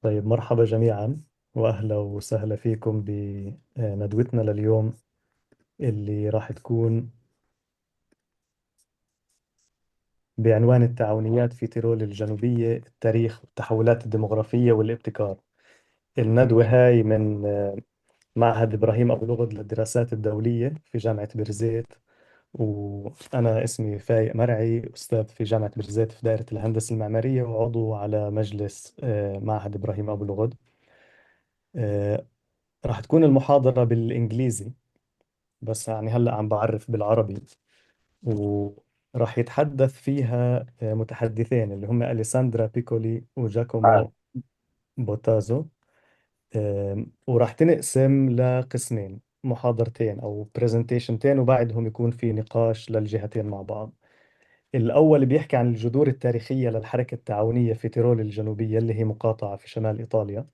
طيب، مرحبا جميعا وأهلا وسهلا فيكم بندوتنا لليوم اللي راح تكون بعنوان التعاونيات في تيرول الجنوبية: التاريخ والتحولات الديموغرافية والابتكار. الندوة هاي من معهد إبراهيم أبو لغد للدراسات الدولية في جامعة بيرزيت. وأنا اسمي فائق مرعي، أستاذ في جامعة بيرزيت في دائرة الهندسة المعمارية، وعضو على مجلس معهد إبراهيم أبو لغد. آه، راح تكون المحاضرة بالإنجليزي، بس يعني هلأ عم بعرف بالعربي. وراح يتحدث فيها متحدثين اللي هم أليساندرا بيكولي آه. وجاكومو بوتازو. وراح تنقسم لقسمين، محاضرتين أو برزنتيشنتين، وبعدهم يكون في نقاش للجهتين مع بعض. الأول بيحكي عن الجذور التاريخية للحركة التعاونية في تيرول الجنوبية، اللي هي مقاطعة في شمال إيطاليا،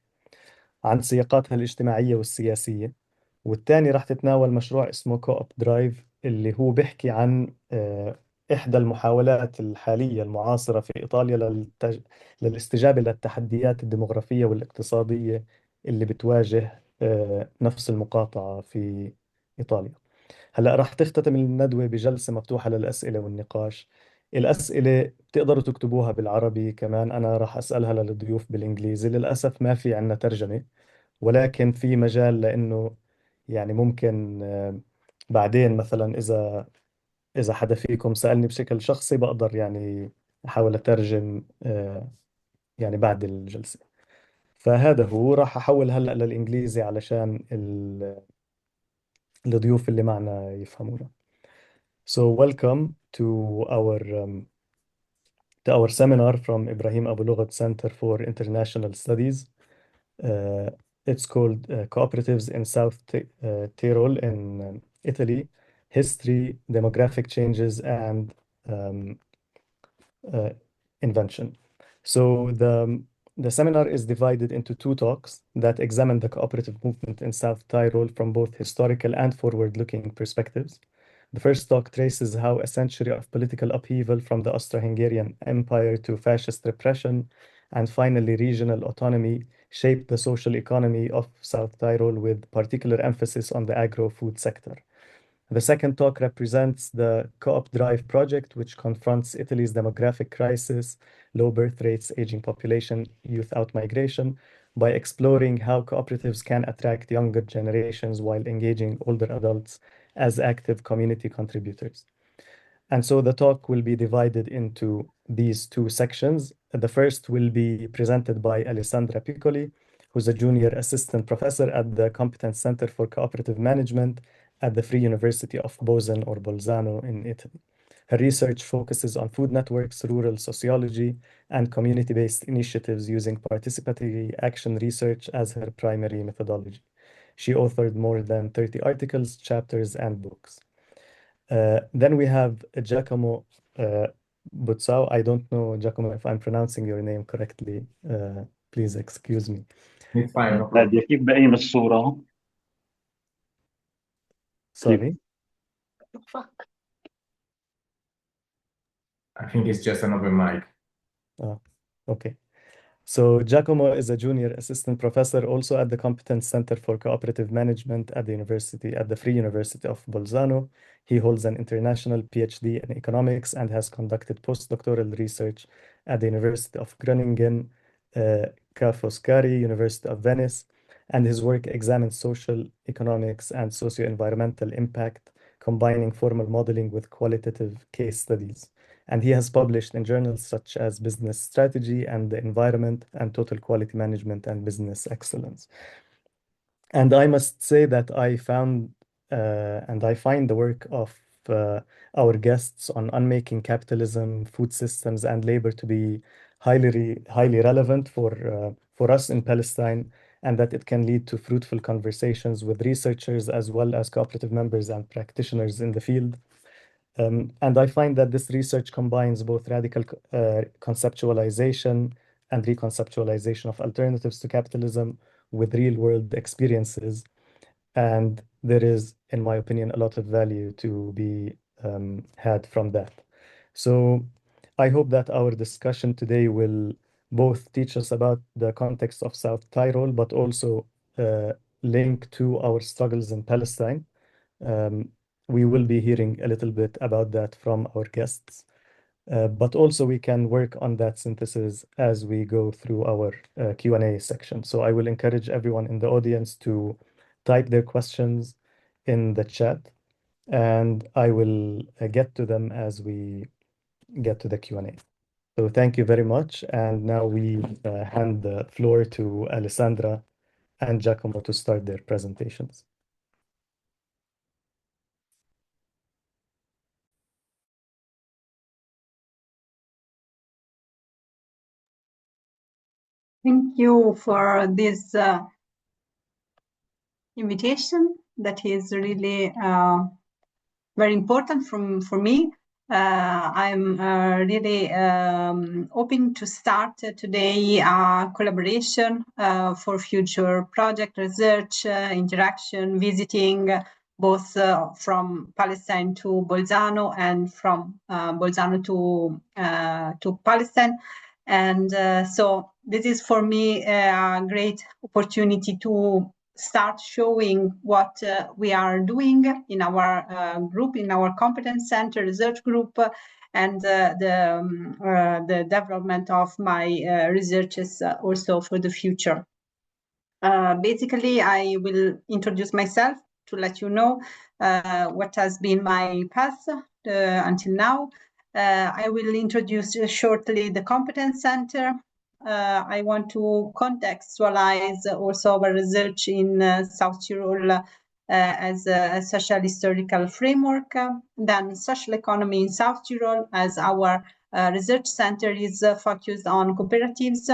عن سياقاتها الاجتماعية والسياسية. والتاني راح تتناول مشروع اسمه كوب درايف، اللي هو بيحكي عن إحدى المحاولات الحالية المعاصرة في إيطاليا للاستجابة للتحديات الديموغرافية والاقتصادية اللي بتواجه نفس المقاطعة في إيطاليا. هلأ راح تختتم الندوة بجلسة مفتوحة للأسئلة والنقاش. الأسئلة بتقدروا تكتبوها بالعربي، كمان أنا راح أسألها للضيوف بالإنجليزي. للأسف ما في عنا ترجمة، ولكن في مجال لأنه يعني ممكن بعدين مثلا إذا حدا فيكم سألني بشكل شخصي بقدر يعني أحاول أترجم يعني بعد الجلسة. فهذا هو، راح أحول هلأ للإنجليزي علشان الضيوف اللي معنا يفهمونا. So welcome to our seminar from Ibrahim Abu Lughat Center for International Studies. Uh, it's called Cooperatives in Tyrol in Italy: History, Demographic Changes, and um, uh, Invention. So the seminar is divided into two talks that examine the cooperative movement in South Tyrol from both historical and forward-looking perspectives. The first talk traces how a century of political upheaval from the Austro-Hungarian Empire to fascist repression and finally regional autonomy shaped the social economy of South Tyrol, with particular emphasis on the agro-food sector. The second talk represents the Co-op Drive project, which confronts Italy's demographic crisis, low birth rates, aging population, youth outmigration, by exploring how cooperatives can attract younger generations while engaging older adults as active community contributors. And so the talk will be divided into these two sections. The first will be presented by Alessandra Piccoli, who's a junior assistant professor at the Competence Center for Cooperative Management at the Free University of Bozen or Bolzano in Italy. Her research focuses on food networks, rural sociology, and community-based initiatives using participatory action research as her primary methodology. She authored more than 30 articles, chapters, and books. Then we have Giacomo Buzzao. I don't know, Giacomo, if I'm pronouncing your name correctly. Please excuse me. It's fine, no problem. هذه كيف بقيم الصورة؟ كيف؟ Sorry. I think it's just another mic. Oh, okay. So Giacomo is a junior assistant professor also at the Competence Center for Cooperative Management at the Free University of Bolzano. He holds an international PhD in economics and has conducted postdoctoral research at the University of Groningen, Ca' Foscari, University of Venice, and his work examines social economics and socio-environmental impact, combining formal modeling with qualitative case studies. And he has published in journals such as Business Strategy and the Environment and Total Quality Management and Business Excellence. And I must say that I find the work of our guests on unmaking capitalism, food systems, and labor to be highly relevant for us in Palestine, and that it can lead to fruitful conversations with researchers as well as cooperative members and practitioners in the field. And I find that this research combines both radical conceptualization and reconceptualization of alternatives to capitalism with real-world experiences. And there is, in my opinion, a lot of value to be had from that. So I hope that our discussion today will both teach us about the context of South Tyrol, but also link to our struggles in Palestine. We will be hearing a little bit about that from our guests, but also we can work on that synthesis as we go through our Q&A section. So I will encourage everyone in the audience to type their questions in the chat, and I will get to them as we get to the Q&A. So thank you very much. And now we hand the floor to Alessandra and Giacomo to start their presentations. Thank you for this invitation. That is really very important for me. I'm really hoping to start today a collaboration for future project research, interaction, visiting, both from Palestine to Bolzano and from Bolzano to Palestine. And so this is for me a great opportunity to start showing what we are doing in our group, in our competence center research group, and the development of my researches also for the future. Basically, I will introduce myself to let you know what has been my path until now. I will introduce shortly the competence center. I want to contextualize also our research in South Tyrol as a social historical framework. Then social economy in South Tyrol, as our research center is focused on cooperatives.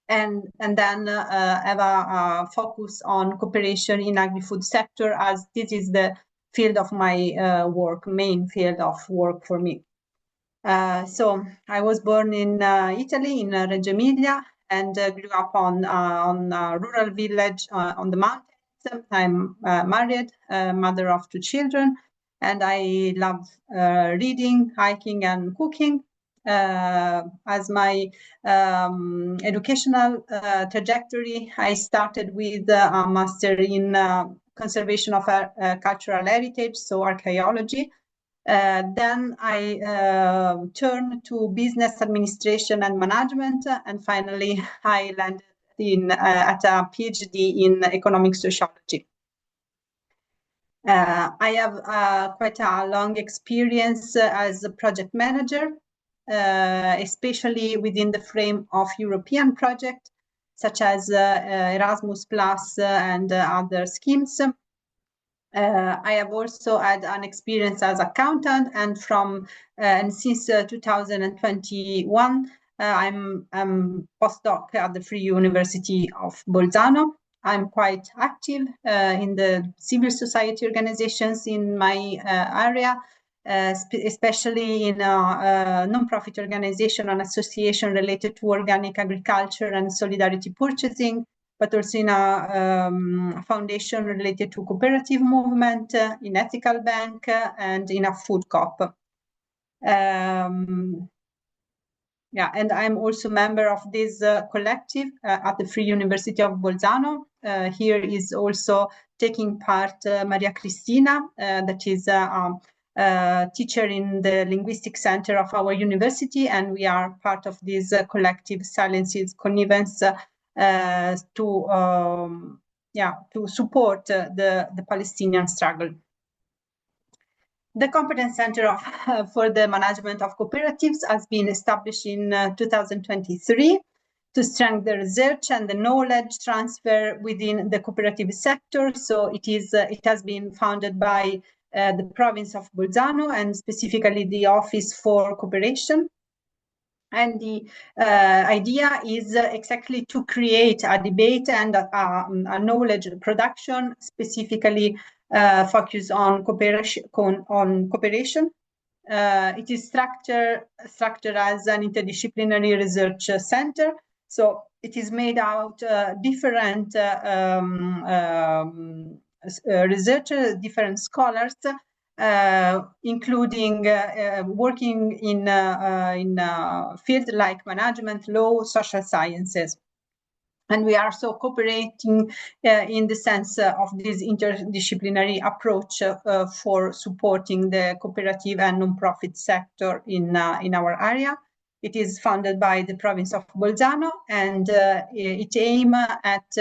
And then have a focus on cooperation in agri-food sector, as this is the field of my work, main field of work for me. So I was born in Italy, in Reggio Emilia, and grew up on a rural village on the mountains. I'm married, mother of 2 children, and I love reading, hiking, and cooking. As my educational trajectory, I started with a master in conservation of cultural heritage, so archaeology. Then I turned to business administration and management, and finally I landed at a PhD in economic sociology. I have quite a long experience as a project manager, especially within the frame of European projects, such as Erasmus Plus and other schemes. I have also had an experience as accountant, and since 2021, I'm postdoc at the Free University of Bolzano. I'm quite active in the civil society organizations in my area, especially in a non-profit organization, an association related to organic agriculture and solidarity purchasing, but also in a foundation related to cooperative movement, in ethical bank, and in a food co-op. Yeah, and I'm also member of this collective at the Free University of Bolzano. Here is also taking part Maria Cristina, that is a teacher in the linguistic center of our university, and we are part of this collective Silences Connivence to support the Palestinian struggle. The Competence Center for the Management of Cooperatives has been established in 2023 to strengthen the research and the knowledge transfer within the cooperative sector. So it has been founded by the province of Bolzano, and specifically the Office for Cooperation. And the idea is exactly to create a debate and a knowledge production, specifically focused on cooperation. It is structured as an interdisciplinary research center. So it is made out different researchers, different scholars, including working in fields like management, law, social sciences. And we are so cooperating in the sense of this interdisciplinary approach for supporting the cooperative and non-profit sector in our area. It is funded by the province of Bolzano, and it aims at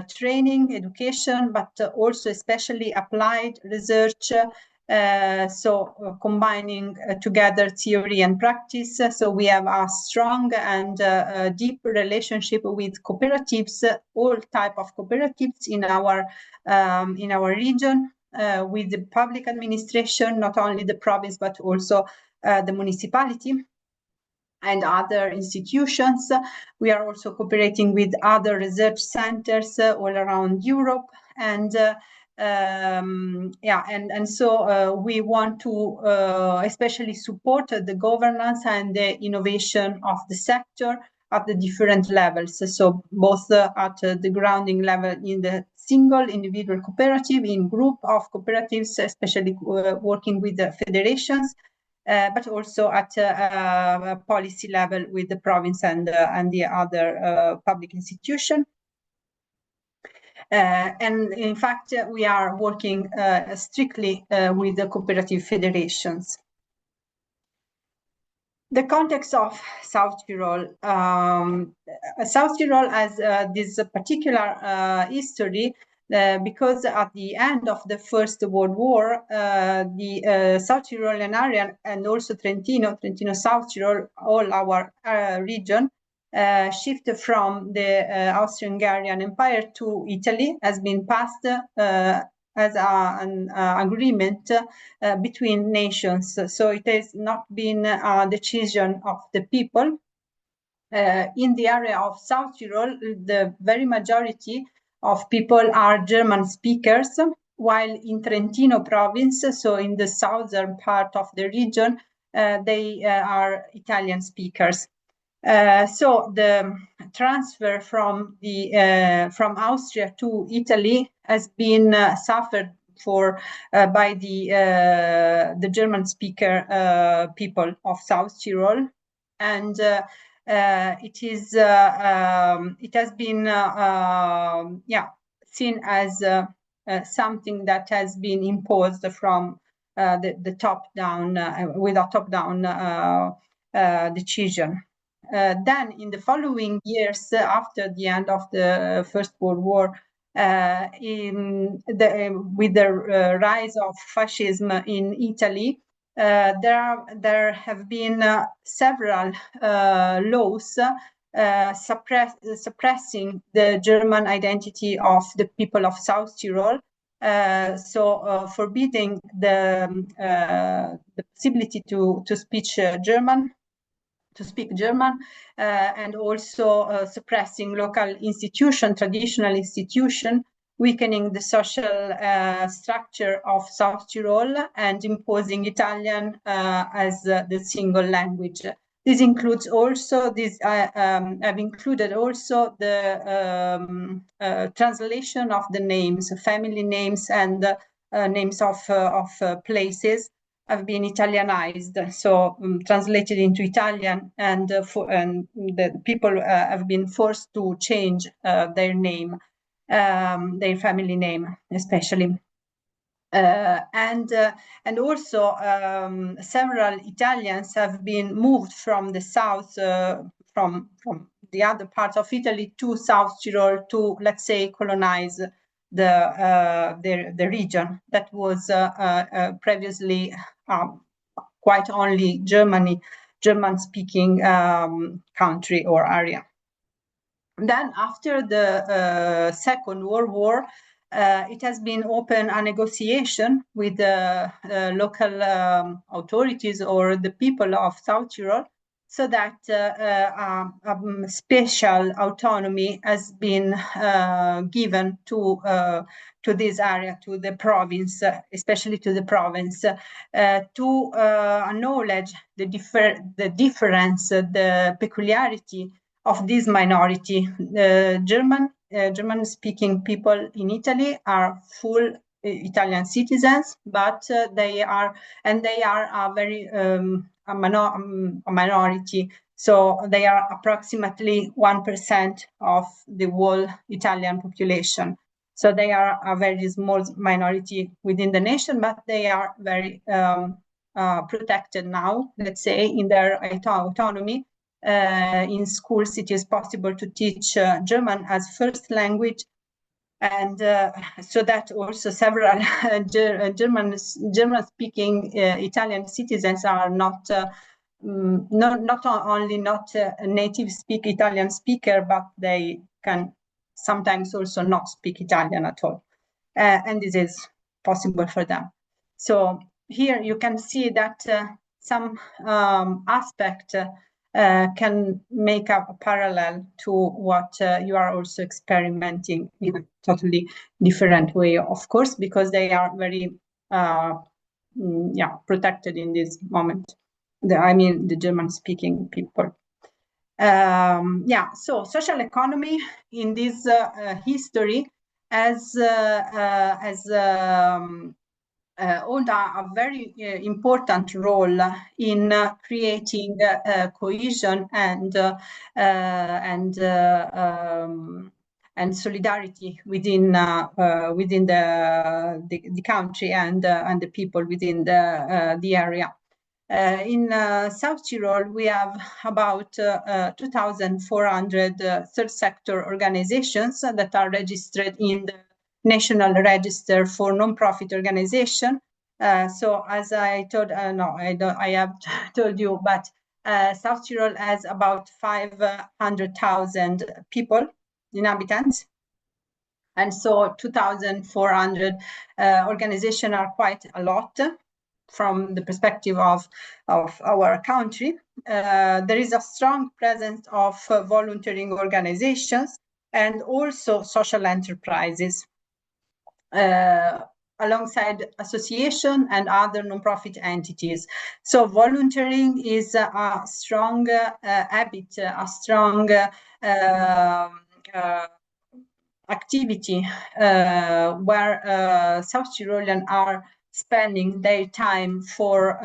training, education, but also especially applied research. Combining together theory and practice. So we have a strong and deep relationship with cooperatives, all type of cooperatives in our region, with the public administration, not only the province but also the municipality and other institutions. We are also cooperating with other research centers all around Europe, and we want to especially support the governance and the innovation of the sector at the different levels. So both at the grounding level in the single individual cooperative, in group of cooperatives, especially working with the federations, but also at policy level with the province and the other public institution. And in fact, we are working strictly with the cooperative federations. The context of South Tyrol. South Tyrol has this particular history because at the end of the First World War, the South Tyrolean area and also Trentino South Tyrol, all our region, shifted from the Austro-Hungarian Empire to Italy, has been passed as an agreement between nations. So it has not been a decision of the people. In the area of South Tyrol, the very majority of people are German speakers, while in Trentino province, so in the southern part of the region, they are Italian speakers. So the transfer from Austria to Italy has been suffered by the German speaker people of South Tyrol, and it has been seen as something that has been imposed from the top down with a top down decision. Then in the following years, after the end of the First World War, with the rise of fascism in Italy, there have been several laws suppressing the German identity of the people of South Tyrol, forbidding the possibility to speak German, and also suppressing local traditional institution, weakening the social structure of South Tyrol, and imposing Italian as the single language. This includes also I've included also the translation of the names, family names, and names of places have been Italianized, so translated into Italian, and the people have been forced to change their name, their family name, especially. And also several Italians have been moved from the south, from the other parts of Italy to South Tyrol to, let's say, colonize the region that was previously quite only German-speaking country or area. Then after the Second World War, it has been open a negotiation with the local authorities or the people of South Tyrol, so that special autonomy has been given to this area, to the province, especially to the province, to acknowledge the difference, the peculiarity of this minority. German-speaking people in Italy are full Italian citizens, but they are a very a minority. So they are approximately 1% of the whole Italian population. So they are a very small minority within the nation, but they are very protected now, let's say, in their autonomy. In schools, it is possible to teach German as first language, and so that also several German-speaking Italian citizens are not only not native Italian speaker, but they can sometimes also not speak Italian at all, and this is possible for them. So here you can see that some aspect can make up a parallel to what you are also experimenting in a totally different way, of course, because they are very protected in this moment. The German-speaking people. So social economy in this history has hold a very important role in creating cohesion and solidarity within the country and the people within the area. In South Tyrol, we have about 2,400 third sector organizations that are registered in the National Register for Non-Profit Organization. So as I told, I have told you, but South Tyrol has about 500,000 people, inhabitants. And so 2,400 organizations are quite a lot from the perspective of our country. There is a strong presence of volunteering organizations and also social enterprises, alongside association and other non-profit entities. So volunteering is a strong habit, a strong activity where South Tyroleans are spending their time for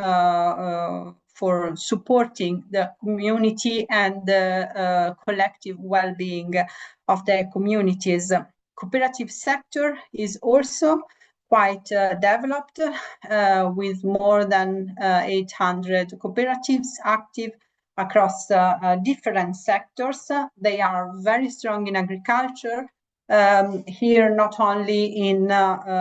supporting the community and the collective well-being of their communities. Cooperative sector is also quite developed, with more than 800 cooperatives active across different sectors. They are very strong in agriculture. Here, not only in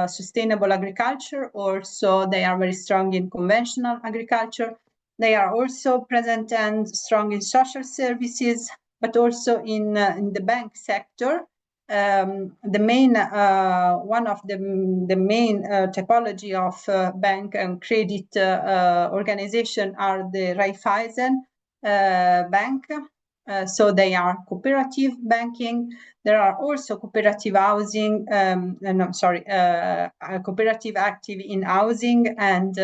sustainable agriculture, also they are very strong in conventional agriculture. They are also present and strong in social services, but also in the bank sector. The main one of the main typology of bank and credit organization are the Raiffeisen bank. So they are cooperative banking. There are also cooperative housing, cooperative active in housing and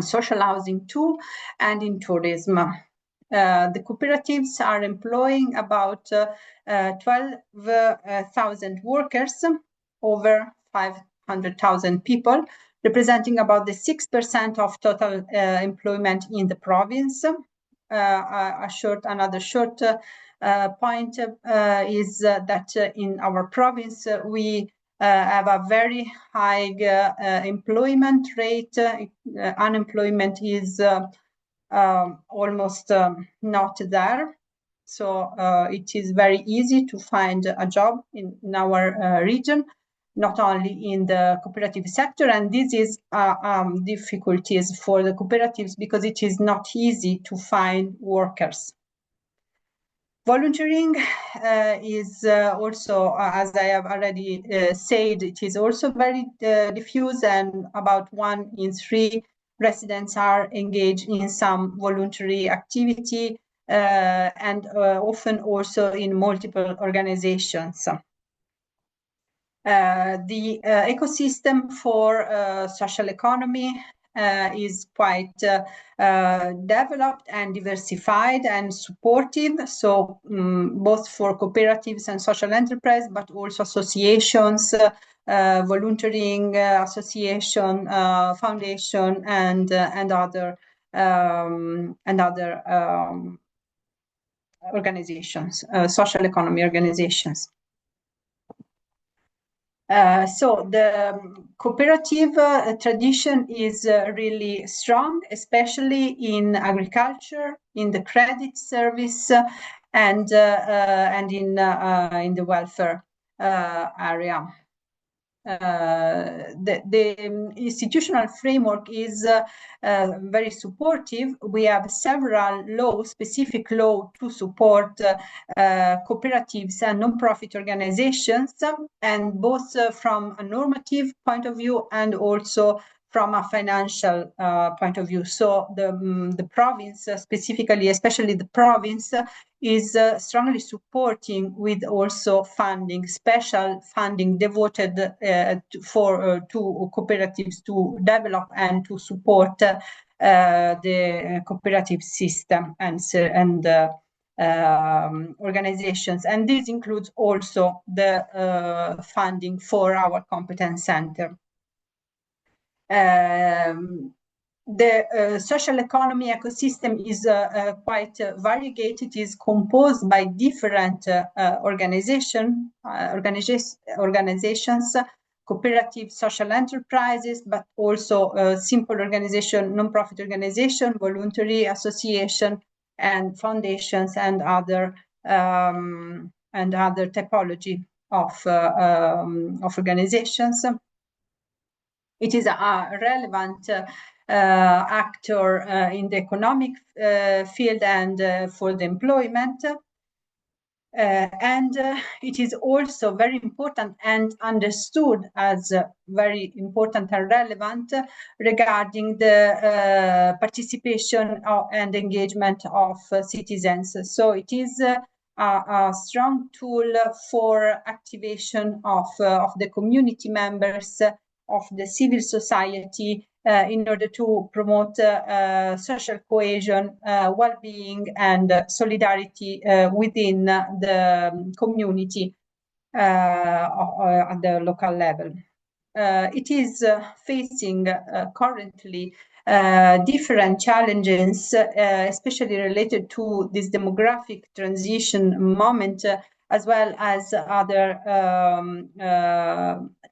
social housing too, and in tourism. The cooperatives are employing about 12,000 workers, over 500,000 people, representing about the 6% of total employment in the province. Another short point is that in our province we have a very high employment rate. Unemployment is almost not there. So it is very easy to find a job in our region, not only in the cooperative sector. And this is difficulties for the cooperatives because it is not easy to find workers. Volunteering is also, as I have already said, it is also very diffuse, and about 1 in 3 residents are engaged in some voluntary activity, and often also in multiple organizations. The ecosystem for social economy is quite developed and diversified and supportive. So both for cooperatives and social enterprise, but also associations, volunteering, association, foundation, and other organizations, social economy organizations. So the cooperative tradition is really strong, especially in agriculture, in the credit service, and in the welfare area. The institutional framework is very supportive. We have several laws, specific law to support cooperatives and non-profit organizations, and both from a normative point of view and also from a financial point of view. So the province, specifically, especially the province, is strongly supporting with also funding, special funding devoted to cooperatives to develop and to support the cooperative system and organizations. And this includes also the funding for our competence center. The social economy ecosystem is quite variegated. It is composed by different organizations, cooperative social enterprises, but also simple organization, non-profit organization, voluntary association, and foundations, and other typology of organizations. It is a relevant actor in the economic field and for the employment. And it is also very important and understood as very important and relevant regarding the participation and engagement of citizens. So it is a strong tool for activation of the community members, of the civil society, in order to promote social cohesion, well-being, and solidarity within the community at the local level. It is facing currently different challenges, especially related to this demographic transition moment, as well as other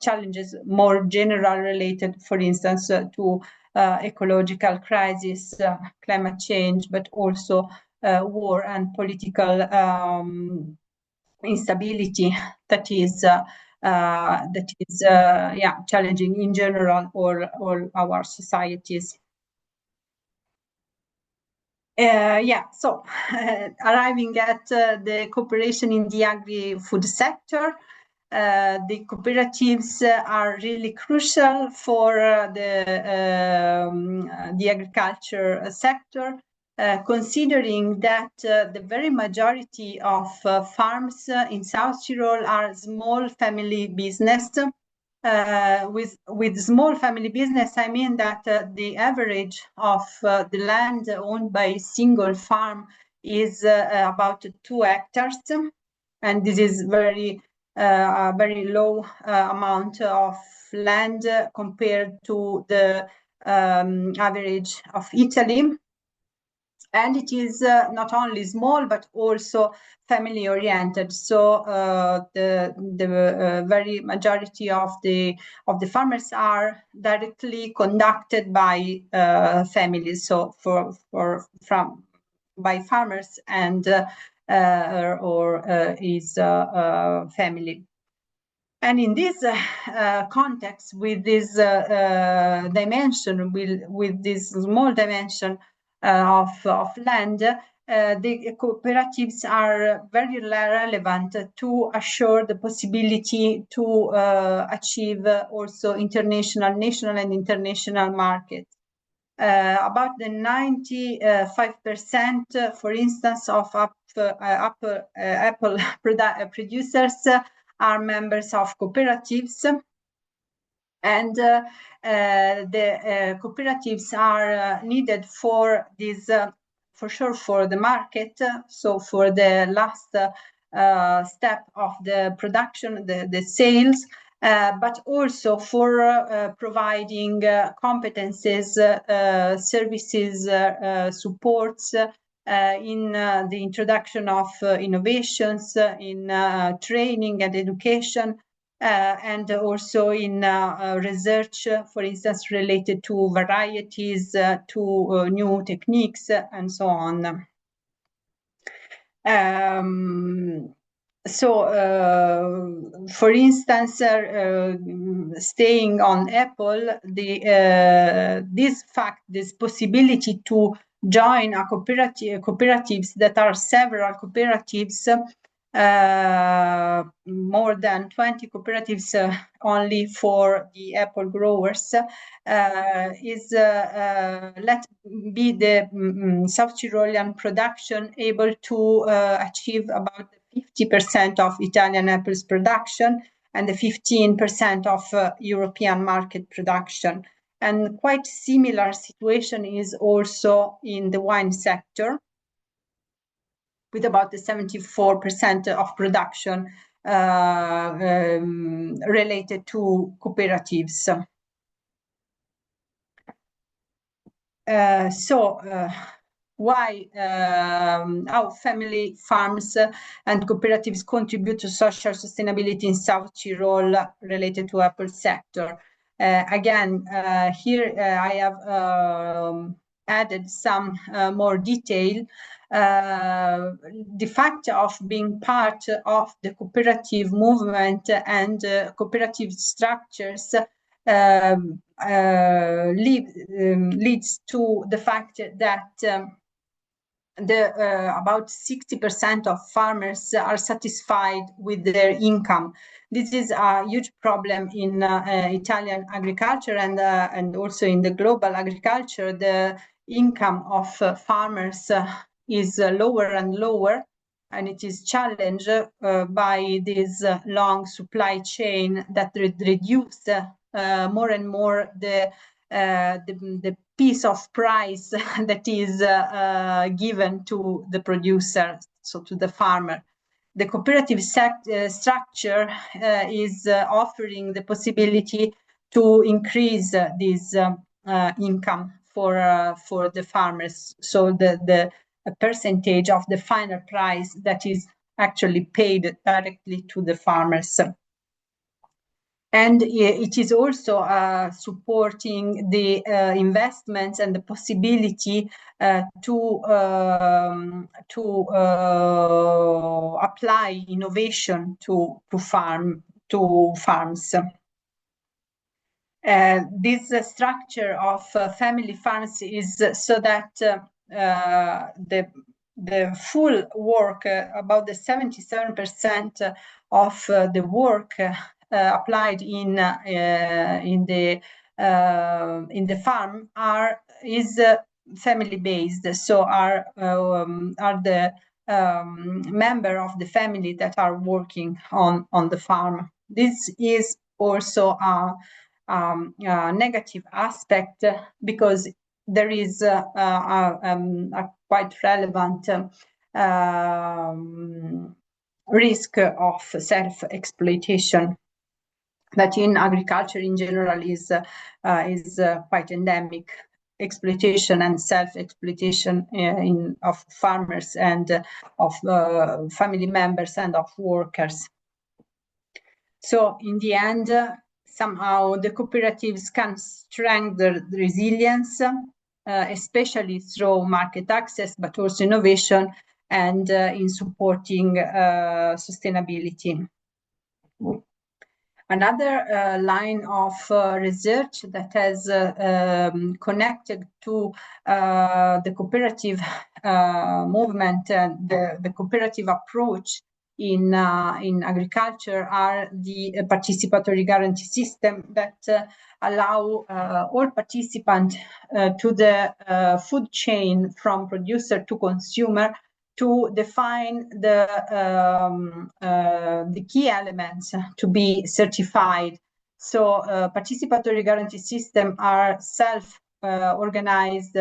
challenges more general related, for instance, to ecological crisis, climate change, but also war and political instability that is challenging in general all our societies. So arriving at the cooperation in the agri-food sector, the cooperatives are really crucial for the agriculture sector, considering that the very majority of farms in South Tyrol are small family business. With small family business, I mean that the average of the land owned by a single farm is about 2 hectares, and this is very low amount of land compared to the average of Italy. And it is not only small but also family oriented. So the very majority of the farmers are directly conducted by families. So by farmers and or his family. And in this context, with this dimension, with this small dimension of land, the cooperatives are very relevant to assure the possibility to achieve also national and international markets. About the 95%, for instance, of apple producers are members of cooperatives, and the cooperatives are needed for this, for sure, for the market. So for the last step of the production, the sales, but also for providing competences, services, supports in the introduction of innovations, in training and education, and also in research, for instance, related to varieties, to new techniques, and so on. For instance, staying on Apple, this possibility to join a cooperatives that are several cooperatives, more than 20 cooperatives only for the apple growers, is let be the South Tyrolean production able to achieve about 50% of Italian apples production and the 15% of European market production. And quite similar situation is also in the wine sector, with about the 74% of production related to cooperatives. Why how family farms and cooperatives contribute to social sustainability in South Tyrol related to apple sector? Again, here I have added some more detail. The fact of being part of the cooperative movement and cooperative structures leads to the fact that about 60% of farmers are satisfied with their income. This is a huge problem in Italian agriculture and also in the global agriculture. The income of farmers is lower and lower, and it is challenged by this long supply chain that reduce more and more the piece of price that is given to the producer, so to the farmer. The cooperative structure is offering the possibility to increase this income for the farmers. So the percentage of the final price that is actually paid directly to the farmers. And it is also supporting the investments and the possibility to apply innovation to farms. This structure of family farms is so that the full work, about the 77% of the work applied in the farm is family based. So are the member of the family that are working on the farm. This is also a negative aspect because there is a quite relevant risk of self-exploitation that in agriculture in general is quite endemic. Exploitation and self-exploitation of farmers and of family members and of workers. So in the end, somehow the cooperatives can strengthen the resilience, especially through market access, but also innovation and in supporting sustainability. Another line of research that has connected to the cooperative movement and the cooperative approach in agriculture are the participatory guarantee system that allow all participants to the food chain from producer to consumer to define the key elements to be certified. So participatory guarantee system are self-organized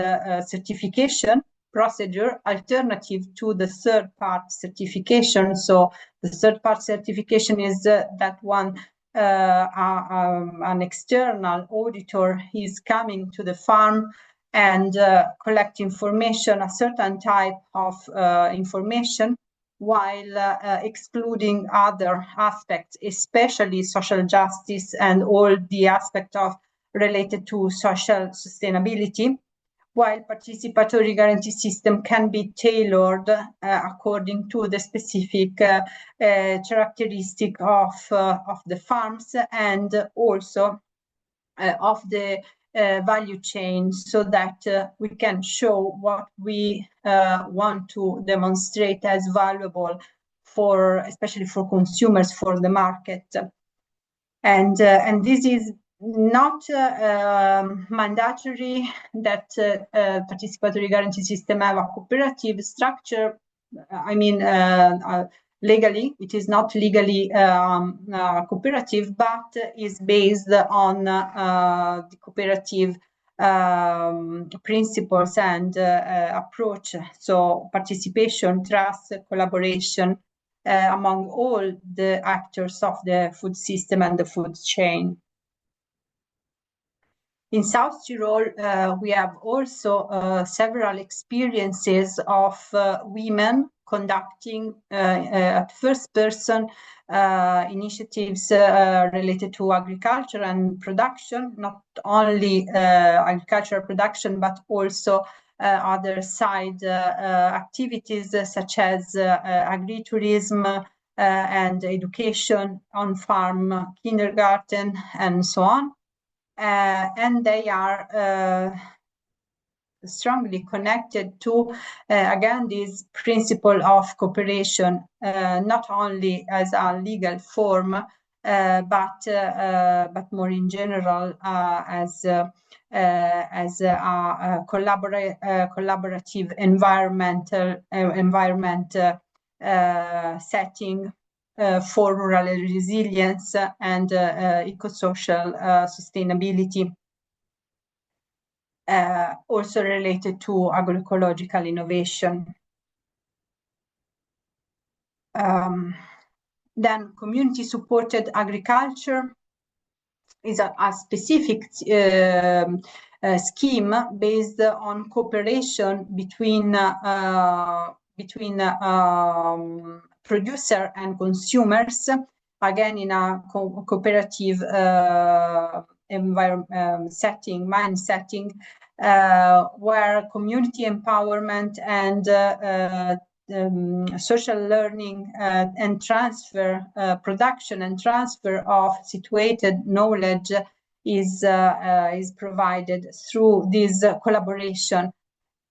certification procedure alternative to the third-party certification. So the third-party certification is that one an external auditor is coming to the farm and collect information, a certain type of information, while excluding other aspects, especially social justice and all the aspects related to social sustainability, while participatory guarantee system can be tailored according to the specific characteristic of the farms and also of the value chain, so that we can show what we want to demonstrate as valuable for, especially for consumers, for the market. And this is not mandatory that participatory guarantee system have a cooperative structure. I mean, legally, it is not legally cooperative, but is based on the cooperative principles and approach. So participation, trust, collaboration among all the actors of the food system and the food chain. In South Tyrol, we have also several experiences of women conducting at first person initiatives related to agriculture and production, not only agricultural production, but also other side activities such as agritourism and education on farm, kindergarten, and so on. And they are strongly connected to, again, this principle of cooperation, not only as a legal form, but more in general as a collaborative environment setting for rural resilience and eco-social sustainability, also related to agroecological innovation. Then community-supported agriculture is a specific scheme based on cooperation between producer and consumers, again in a cooperative mind setting, where community empowerment and social learning and transfer, production and transfer of situated knowledge is provided through this collaboration.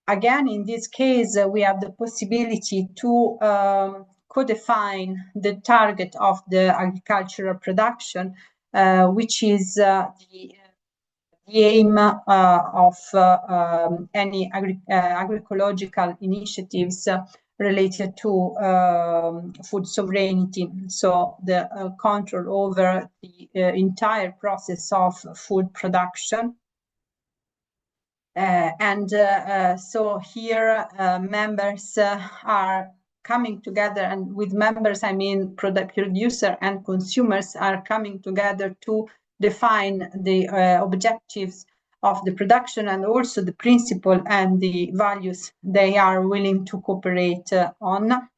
Again, in this case, we have the possibility to co-define the target of the agricultural production, which is the aim of any agroecological initiatives related to food sovereignty. So the control over the entire process of food production. So here members are coming together, and with members I mean producer and consumers are coming together to define the objectives of the production and also the principle and the values they are willing to cooperate on.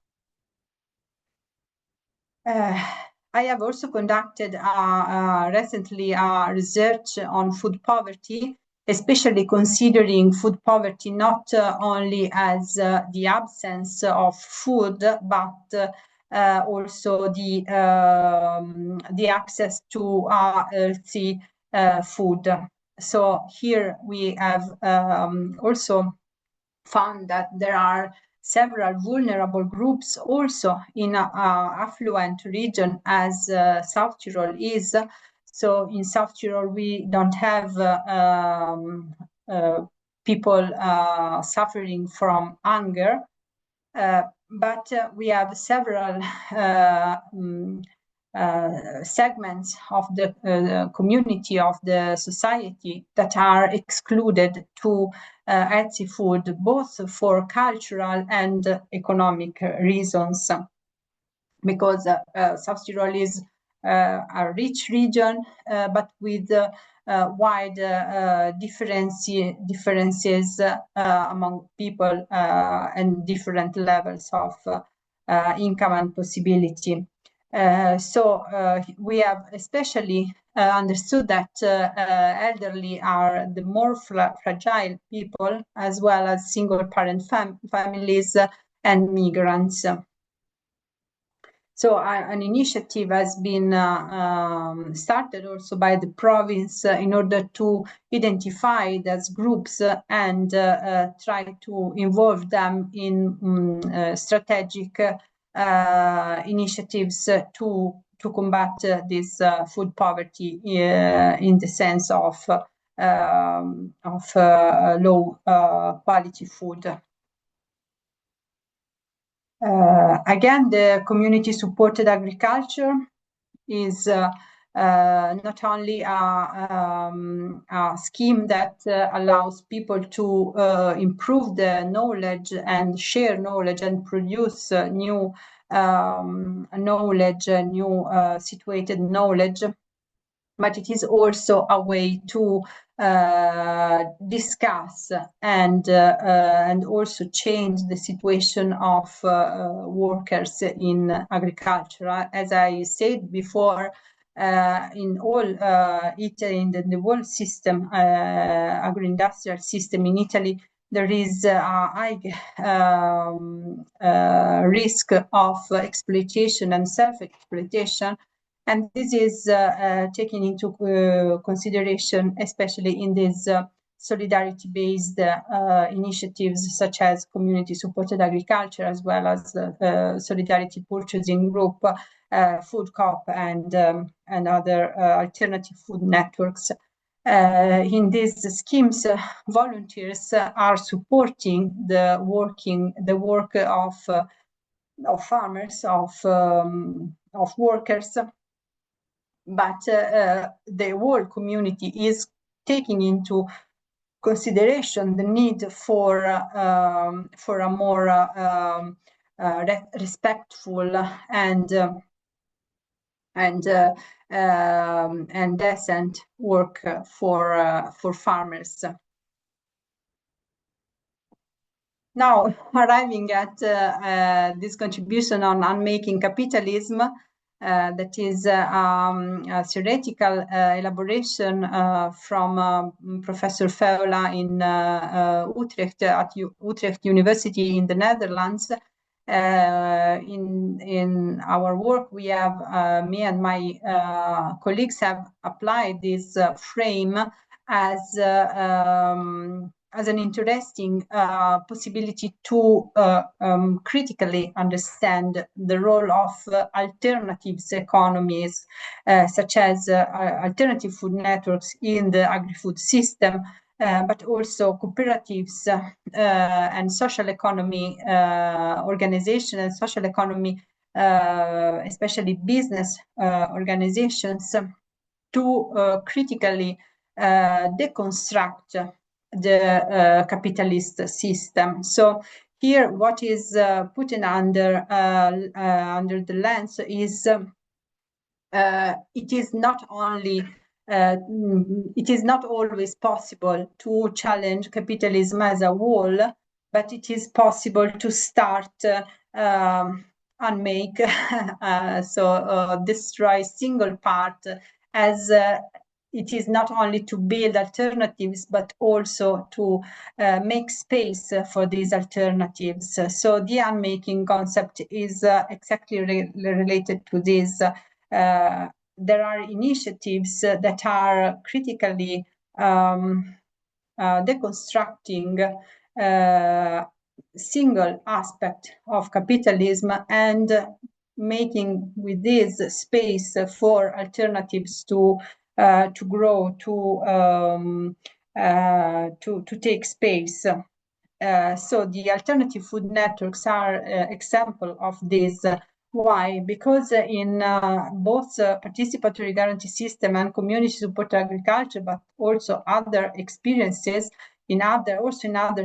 I have also conducted recently research on food poverty, especially considering food poverty not only as the absence of food, but also the access to healthy food. So here we have also found that there are several vulnerable groups also in an affluent region as South Tyrol is. So in South Tyrol, we don't have people suffering from hunger, but we have several segments of the community, of the society, that are excluded to healthy food, both for cultural and economic reasons, because South Tyrol is a rich region, but with wide differences among people and different levels of income and possibility. So we have especially understood that elderly are the more fragile people, as well as single-parent families and migrants. So an initiative has been started also by the province in order to identify those groups and try to involve them in strategic initiatives to combat this food poverty in the sense of low quality food. Again, the community-supported agriculture is not only a scheme that allows people to improve their knowledge and share knowledge and produce new knowledge, new situated knowledge, but it is also a way to discuss and also change the situation of workers in agriculture. As I said before, in all Italy, in the whole system, agro-industrial system in Italy, there is a high risk of exploitation and self-exploitation. And this is taken into consideration, especially in these solidarity-based initiatives, such as community-supported agriculture, as well as solidarity purchasing group, food co-op, and other alternative food networks. In these schemes, volunteers are supporting the work of farmers, of workers. But the whole community is taking into consideration the need for a more respectful and decent work for farmers. Now, arriving at this contribution on unmaking capitalism, that is a theoretical elaboration from Professor Feulla in Utrecht, at Utrecht University in the Netherlands. In our work, we have, me and my colleagues have applied this frame as an interesting possibility to critically understand the role of alternatives economies, such as alternative food networks in the agri-food system, but also cooperatives and social economy organization and social economy, especially business organizations, to critically deconstruct the capitalist system. So here, what is put in under the lens is it is not only it is not always possible to challenge capitalism as a whole, but it is possible to start unmake, destroy single part, as it is not only to build alternatives, but also to make space for these alternatives. So the unmaking concept is exactly related to this. There are initiatives that are critically deconstructing single aspect of capitalism and making with this space for alternatives to grow, to take space. So the alternative food networks are example of this. Why? Because in both participatory guarantee system and community support agriculture, but also other experiences in other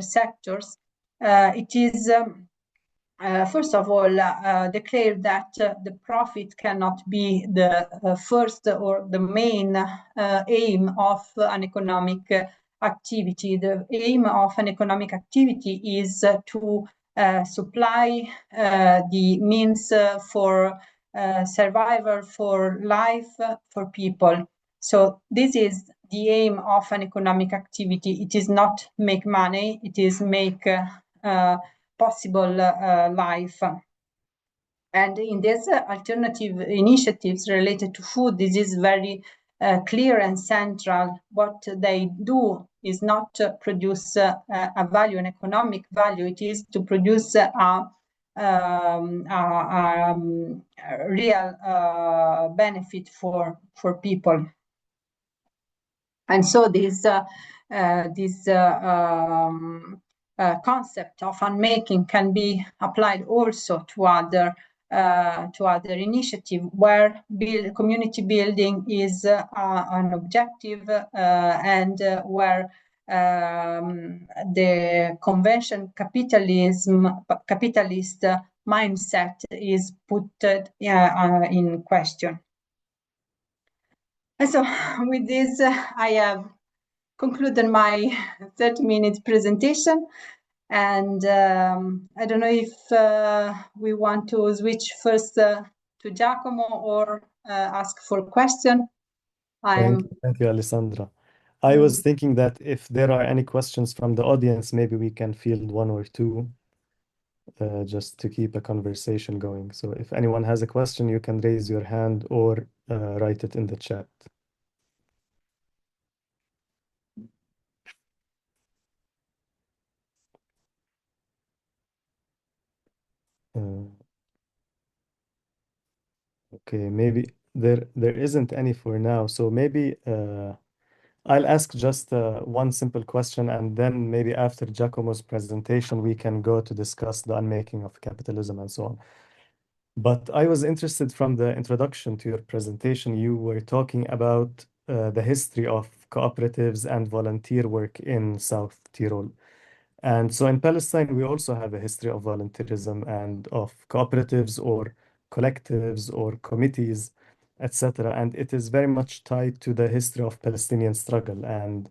sectors, it is first of all, declare that the profit cannot be the first or the main aim of an economic activity. The aim of an economic activity is to supply the means for survival, for life, for people. So this is the aim of an economic activity. It is not make money, it is make possible life. And in these alternative initiatives related to food, this is very clear and central. What they do is not to produce a value, an economic value. It is to produce a real benefit for people. And so this concept of unmaking can be applied also to other initiatives where community building is an objective and where the convention capitalist mindset is put in question. And so with this, I have concluded my 30-minute presentation. And I don't know if we want to switch first to Giacomo or ask for a question. Thank you, Alessandra. I was thinking that if there are any questions from the audience, maybe we can field one or two just to keep a conversation going. So if anyone has a question, you can raise your hand or write it in the chat. Okay, maybe there isn't any for now. So maybe I'll ask just one simple question, and then maybe after Giacomo's presentation, we can go to discuss the unmaking of capitalism and so on. But I was interested from the introduction to your presentation, you were talking about the history of cooperatives and volunteer work in South Tyrol. And so in Palestine, we also have a history of volunteerism and of cooperatives or collectives or committees, etc. And it is very much tied to the history of Palestinian struggle. And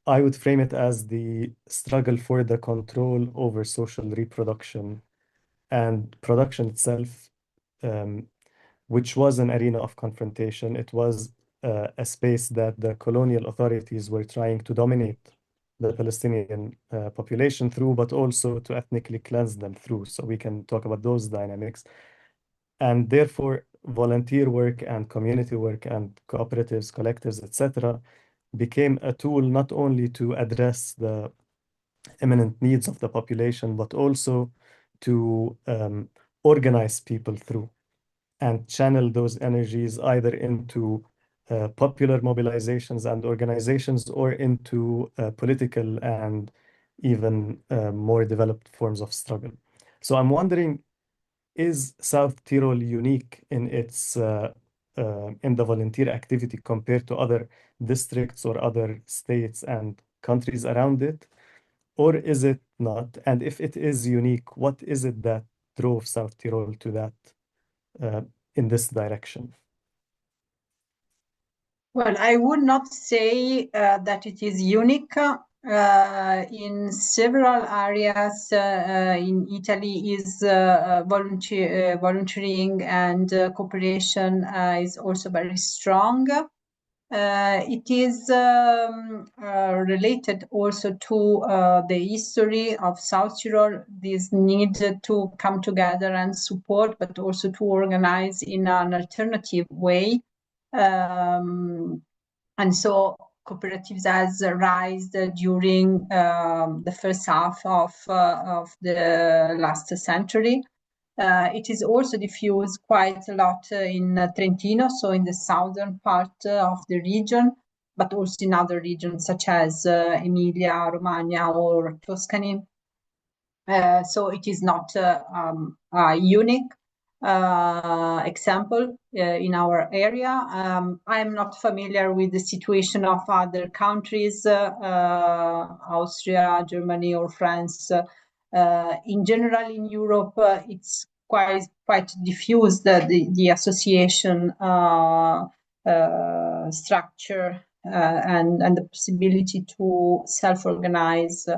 I would frame it as the struggle for the control over social reproduction and production itself, which was an arena of confrontation. It was a space that the colonial authorities were trying to dominate the Palestinian population through, but also to ethnically cleanse them through. So we can talk about those dynamics. And therefore, volunteer work and community work and cooperatives, collectives, etc., became a tool not only to address the imminent needs of the population, but also to organize people through and channel those energies either into popular mobilizations and organizations or into political and even more developed forms of struggle. So I'm wondering, is South Tyrol unique in its in the volunteer activity compared to other districts or other states and countries around it? Or is it not? And if it is unique, what is it that drove South Tyrol to that in this direction? Well, I would not say that it is unique. In several areas in Italy, is volunteering and cooperation is also very strong. It is related also to the history of South Tyrol, this need to come together and support, but also to organize in an alternative way. And so cooperatives has arisen during the first half of the last century. It is also diffused quite a lot in Trentino, so in the southern part of the region, but also in other regions such as Emilia, Romagna, or Tuscany. So it is not a unique example in our area. I'm not familiar with the situation of other countries, Austria, Germany, or France, In general, in Europe, it's quite diffused, the association structure and the possibility to self-organize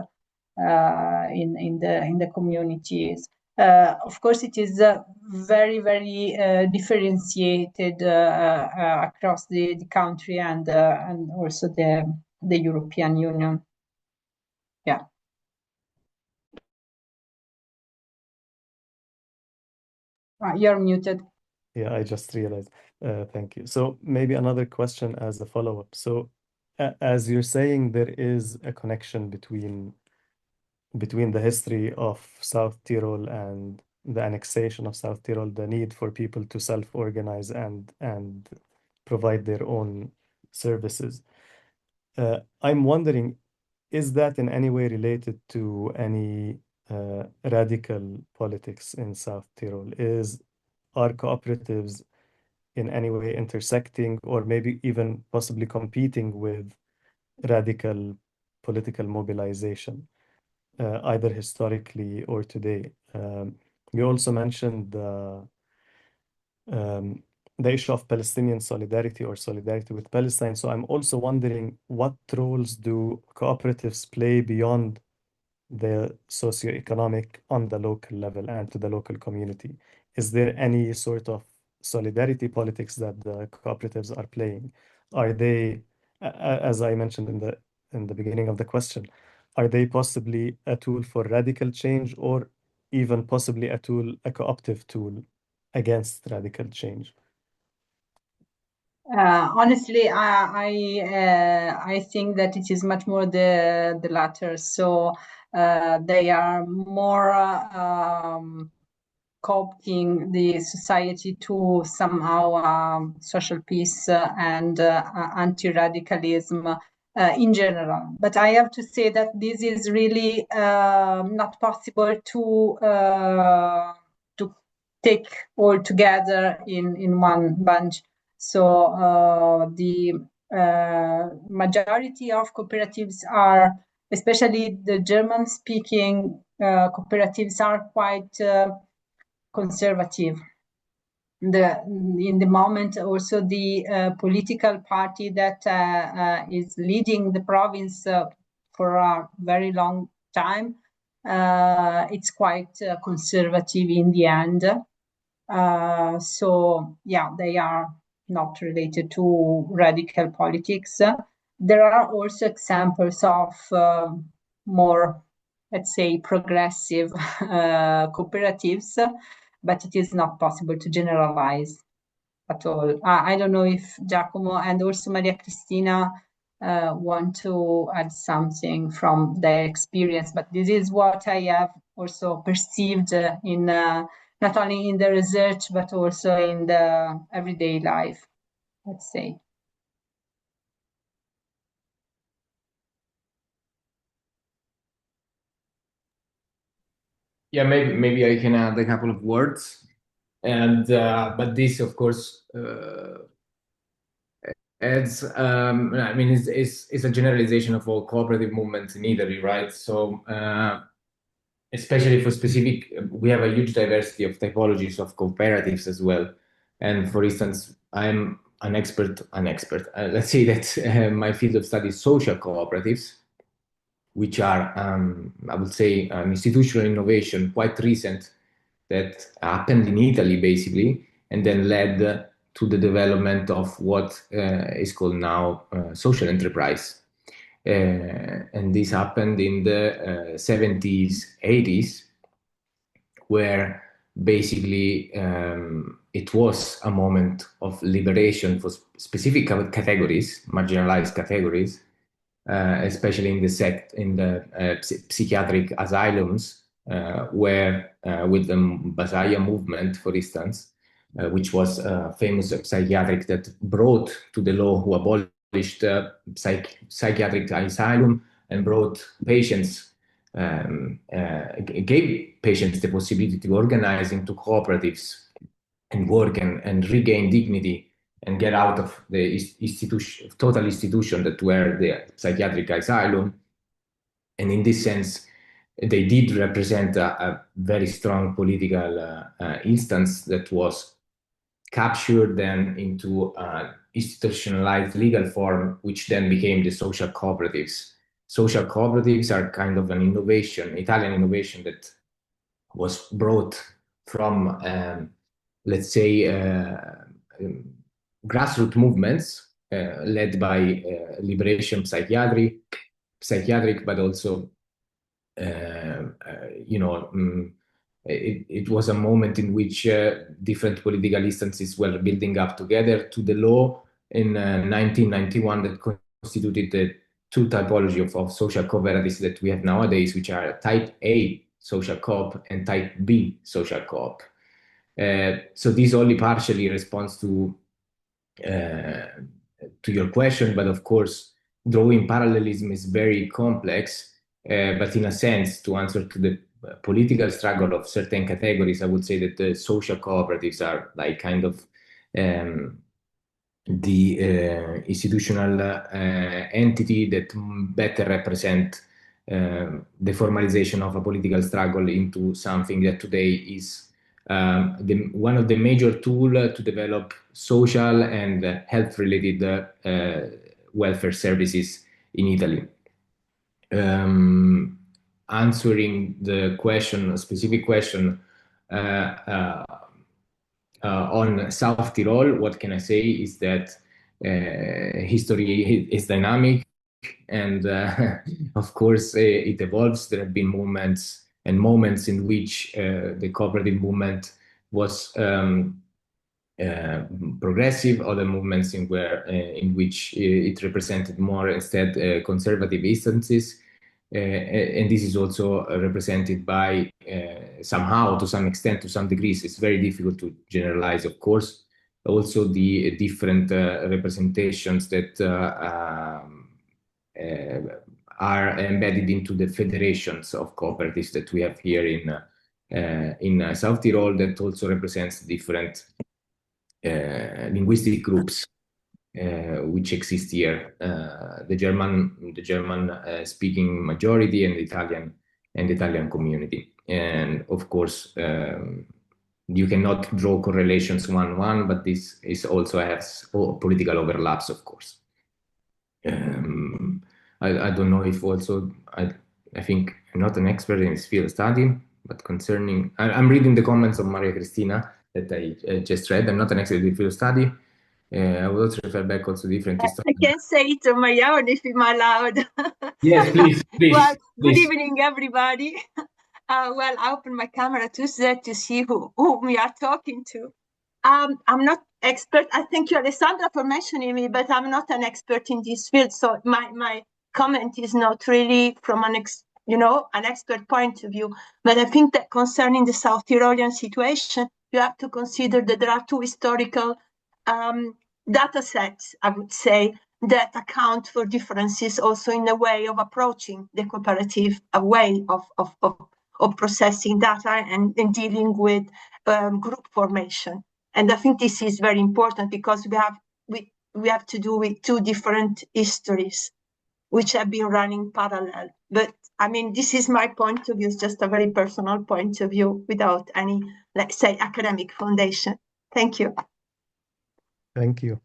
in the communities. Of course, it is very, very differentiated across the country and also the European Union. Yeah. You're muted. Yeah, I just realized. Thank you. So maybe another question as a follow-up. So as you're saying, there is a connection between the history of South Tyrol and the annexation of South Tyrol, the need for people to self-organize and provide their own services. I'm wondering, is that in any way related to any radical politics in South Tyrol? Are cooperatives in any way intersecting or maybe even possibly competing with radical political mobilization, either historically or today? You also mentioned the issue of Palestinian solidarity or solidarity with Palestine. So I'm also wondering, what roles do cooperatives play beyond the socioeconomic on the local level and to the local community? Is there any sort of solidarity politics that the cooperatives are playing? Are they, as I mentioned in the beginning of the question, are they possibly a tool for radical change or even possibly a cooperative tool against radical change? Honestly, I think that it is much more the latter. So they are more co-opting the society to somehow social peace and anti-radicalism in general. But I have to say that this is really not possible to take all together in one bunch. So the majority of cooperatives are, especially the German-speaking cooperatives, are quite conservative. In the moment, also the political party that is leading the province for a very long time, it's quite conservative in the end. So yeah, they are not related to radical politics. There are also examples of more, let's say, progressive cooperatives, but it is not possible to generalize at all. I don't know if Giacomo and also Maria Cristina want to add something from their experience, but this is what I have also perceived in not only in the research, but also in the everyday life, let's say. Yeah, maybe I can add a couple of words, and but this, of course, adds. I mean, it's a generalization of all cooperative movements in Italy, right? So, especially for specific, we have a huge diversity of typologies of cooperatives as well. And for instance, I'm an expert. Let's say that my field of study is social cooperatives, which are, I would say, an institutional innovation, quite recent, that happened in Italy, basically, and then led to the development of what is called now social enterprise. And this happened in the 70s, 80s, where basically it was a moment of liberation for specific categories, marginalized categories, especially in the psychiatric asylums, where with the Basaya movement, for instance, which was a famous psychiatric that brought to the law, who abolished psychiatric asylum and brought patients, gave patients the possibility to organize into cooperatives and work and regain dignity and get out of the total institution that were the psychiatric asylum. And in this sense, they did represent a very strong political instance that was captured then into institutionalized legal form, which then became the social cooperatives. Social cooperatives are kind of an innovation, Italian innovation that was brought from, let's say, grassroots movements led by liberation psychiatric, but also, it was a moment in which different political instances were building up together to the law in 1991 that constituted the two typology of social cooperatives that we have nowadays, which are type A social coop and type B social coop. So this only partially responds to your question, but of course, drawing parallelism is very complex. But in a sense, to answer to the political struggle of certain categories, I would say that the social cooperatives are like kind of the institutional entity that better represent the formalization of a political struggle into something that today is one of the major tools to develop social and health-related welfare services in Italy. Answering the question, a specific question on South Tyrol, what can I say is that history is dynamic, and of course it evolves. There have been moments in which the cooperative movement was progressive, other movements in which it represented more instead conservative instances. And this is also represented by somehow, to some extent, to some degrees. It's very difficult to generalize, of course. Also, the different representations that are embedded into the federations of cooperatives that we have here in South Tyrol, that also represents different linguistic groups which exist here, the German speaking majority and the Italian community. And of course, you cannot draw correlations one-one, but this is also has political overlaps, of course. I don't know if also, I think I'm not an expert in this field of study, but concerning, I'm reading the comments of Maria Cristina that I just read. I'm not an expert in the field of study. I will also refer back also different I can say it to my own if I'm allowed. Yes, please. Well, good please. evening, everybody. Well, I opened my camera to see whom we are talking to. I'm not expert. I thank you, Alessandra, for mentioning me, but I'm not an expert in this field. So my comment is not really from an expert point of view. But I think that concerning the South Tyrolean situation, you have to consider that there are two historical data sets, I would say, that account for differences also in the way of approaching the cooperative, a way of processing data and dealing with group formation. And I think this is very important because we have to do with two different histories which have been running parallel. But I mean, this is my point of view. It's just a very personal point of view without any, let's say, academic foundation. Thank you. Thank you.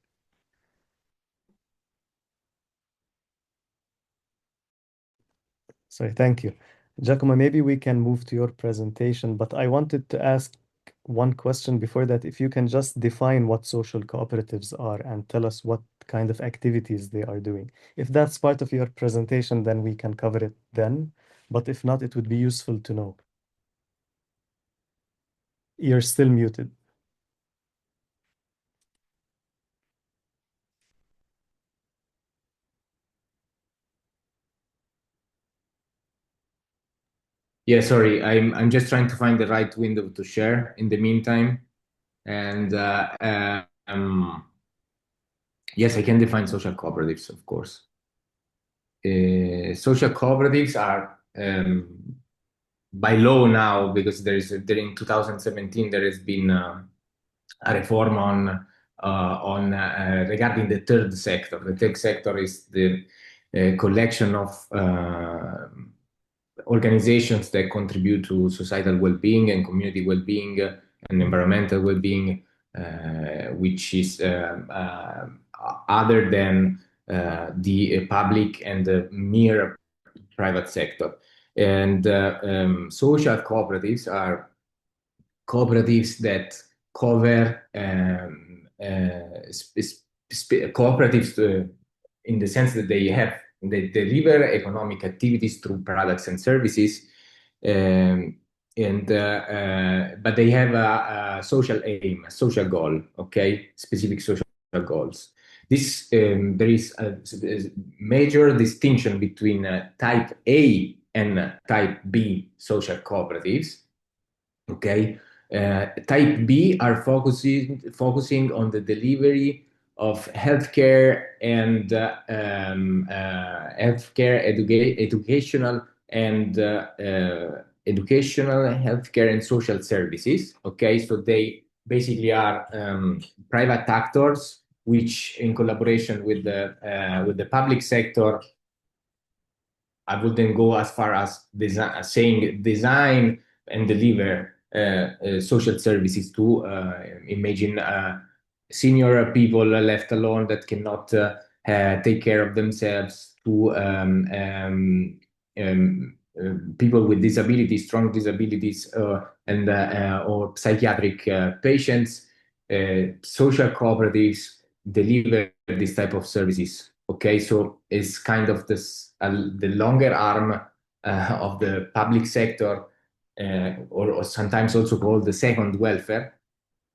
Sorry, thank you. Giacomo, maybe we can move to your presentation, but I wanted to ask one question before that. If you can just define what social cooperatives are and tell us what kind of activities they are doing. If that's part of your presentation, then we can cover it then. But if not, it would be useful to know. You're still muted. Yeah, sorry, I'm just trying to find the right window to share in the meantime. And yes, I can define social cooperatives, of course. Social cooperatives are by law now, because there in 2017 there has been a reform on regarding the third sector. The third sector is the collection of organizations that contribute to societal well-being and community well-being and environmental well-being, which is other than the public and the mere private sector. And social cooperatives are cooperatives that cover cooperatives in the sense that they deliver economic activities through products and services, but they have a social aim, a social goal, okay, specific social goals. This there is a major distinction between type A and type B social cooperatives, okay. Type B are focusing on the delivery of healthcare and educational healthcare and social services. Okay, so they basically are private actors which, in collaboration with the public sector, I wouldn't go as far as saying design and deliver social services to imagine senior people left alone that cannot take care of themselves, to people with disabilities, strong disabilities, and or psychiatric patients. Social cooperatives deliver this type of services. Okay, so it's kind of this the longer arm of the public sector, or sometimes also called the second welfare,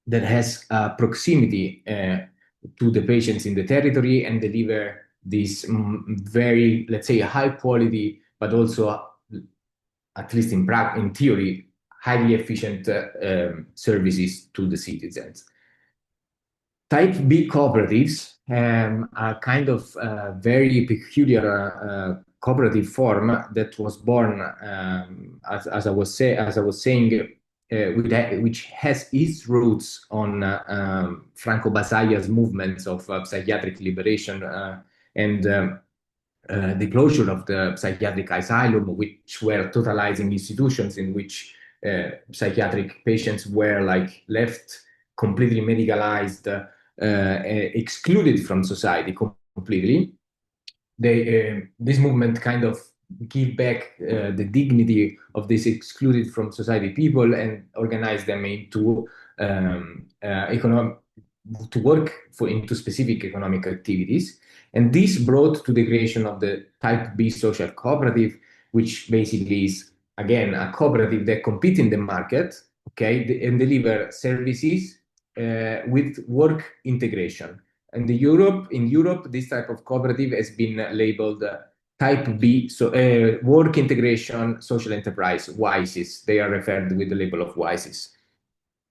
that has proximity to the patients in the territory and deliver this very, let's say, high quality, but also, at least in theory, highly efficient services to the citizens. Type B cooperatives are kind of very peculiar cooperative form that was born, as I was saying, which has its roots on Franco Basaglia's movements of psychiatric liberation and the closure of the psychiatric asylum, which were totalizing institutions in which psychiatric patients were like left completely medicalized, excluded from society completely. This movement kind of give back the dignity of these excluded from society people and organize them into to work into specific economic activities. And this brought to the creation of the type B social cooperative, which basically is, again, a cooperative that competes in the market, okay, and deliver services with work integration. And in Europe, this type of cooperative has been labeled type B, so work integration social enterprise, WISEs. They are referred with the label of WISEs.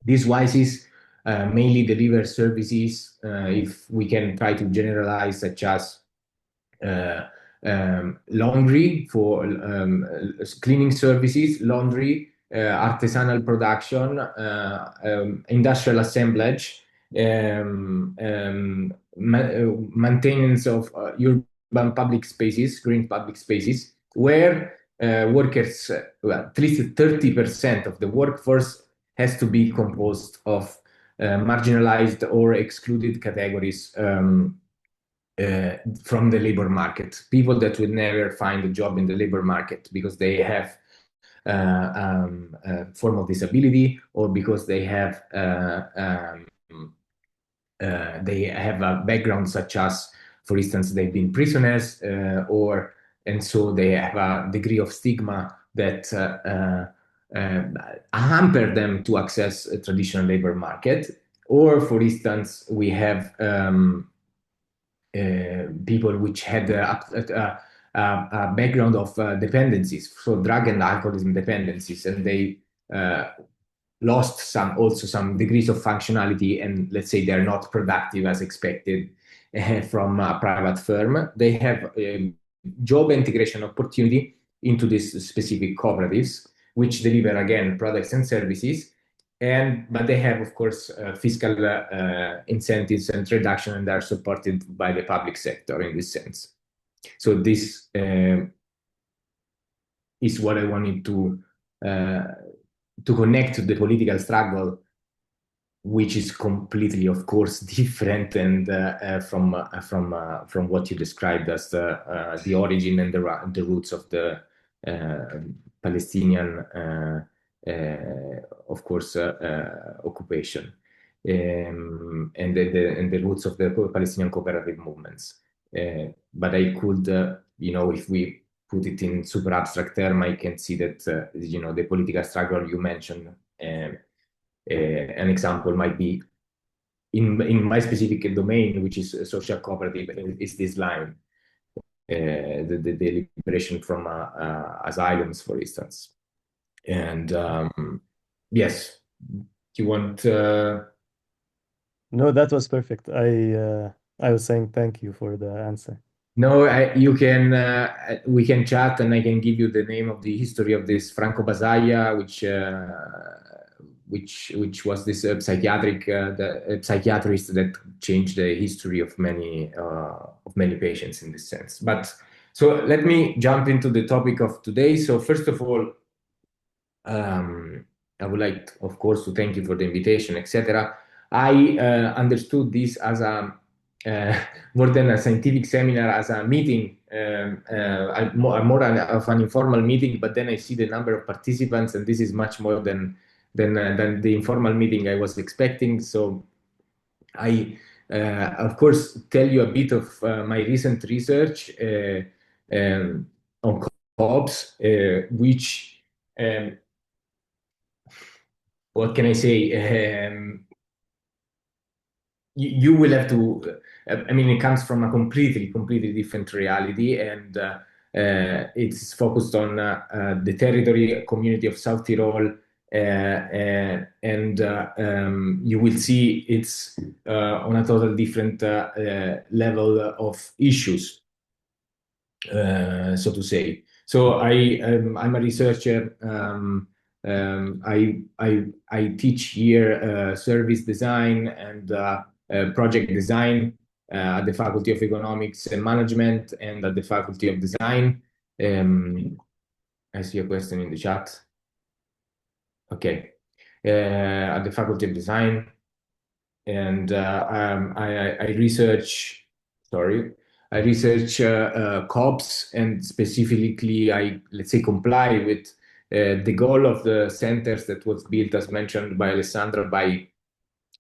These WISEs mainly deliver services, if we can try to generalize, such as laundry for cleaning services, laundry, artisanal production, industrial assemblage, maintenance of urban public spaces, green public spaces, where workers, at least 30% of the workforce has to be composed of marginalized or excluded categories from the labor market, people that would never find a job in the labor market because they have a form of disability, or because they have a background such as, for instance, they've been prisoners, and so they have a degree of stigma that hamper them to access a traditional labor market. Or, for instance, we have people which had a background of dependencies, so drug and alcoholism dependencies, and they lost some degrees of functionality, and let's say they're not productive as expected from a private firm. They have job integration opportunity into these specific cooperatives, which deliver, again, products and services. But they have, of course, fiscal incentives and reduction, and are supported by the public sector in this sense. So this is what I wanted to connect to the political struggle, which is completely, of course, different and from what you described as the origin and the roots of the Palestinian, of course, occupation, and the roots of the Palestinian cooperative movements. But I could, if we put it in super abstract term, I can see that the political struggle you mentioned. An example might be in my specific domain, which is social cooperative, is this line, the liberation from asylums, for instance. And yes, do you want? No, that was perfect. I was saying thank you for the answer. No, you can. We can chat, and I can give you the name of the history of this Franco Basaglia, which was this psychiatrist that changed the history of many patients in this sense. But so let me jump into the topic of today. So first of all, I would like, of course, to thank you for the invitation, etc. I understood this as a more than a scientific seminar, as a meeting, more of an informal meeting. But then I see the number of participants, and this is much more than the informal meeting I was expecting. So I, of course, tell you a bit of my recent research on COPs, which, what can I say? You will have to, I mean, it comes from a completely different reality, and it's focused on the territory community of South Tyrol, and you will see it's on a total different level of issues, so to say. So I'm a researcher. I teach here service design and project design at the Faculty of Economics and Management and at the Faculty of Design. I see a question in the chat. Okay, at the Faculty of Design, and I research. I research COPs, and specifically, let's say, comply with the goal of the centers that was built, as mentioned by Alessandra, by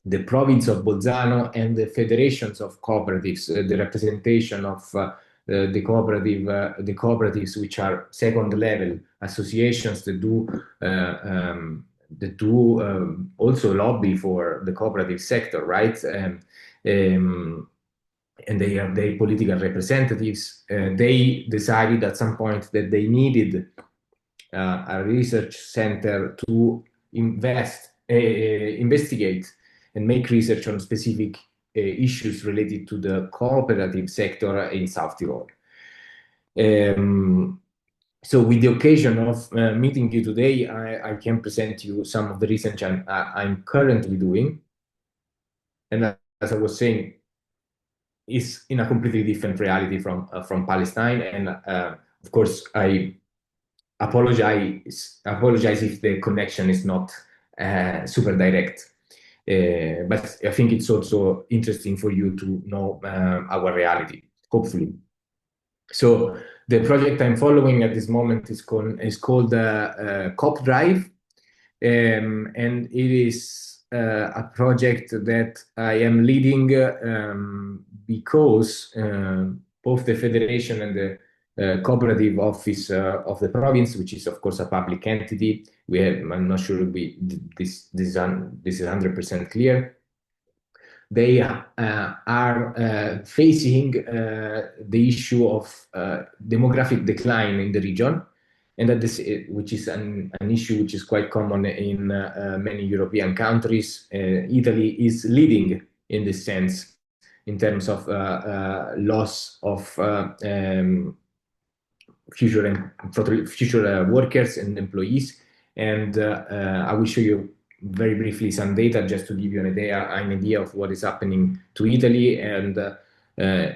the province of Bolzano and the federations of cooperatives, the representation of the cooperatives, which are second level associations that do also lobby for the cooperative sector, right? And they are their political representatives. They decided at some point that they needed a research center to investigate and make research on specific issues related to the cooperative sector in South Tyrol. So with the occasion of meeting you today, I can present you some of the research I'm currently doing. And as I was saying, is in a completely different reality from Palestine. And of course, I apologize if the connection is not super direct. But I think it's also interesting for you to know our reality, hopefully. So the project I'm following at this moment is called COP Drive, and it is a project that I am leading because both the federation and the cooperative office of the province, which is of course a public entity, I'm not sure this is 100% clear. They are facing the issue of demographic decline in the region, and which is an issue which is quite common in many European countries. Italy is leading in this sense in terms of loss of future workers and employees. And I will show you very briefly some data just to give you an idea of what is happening to Italy. And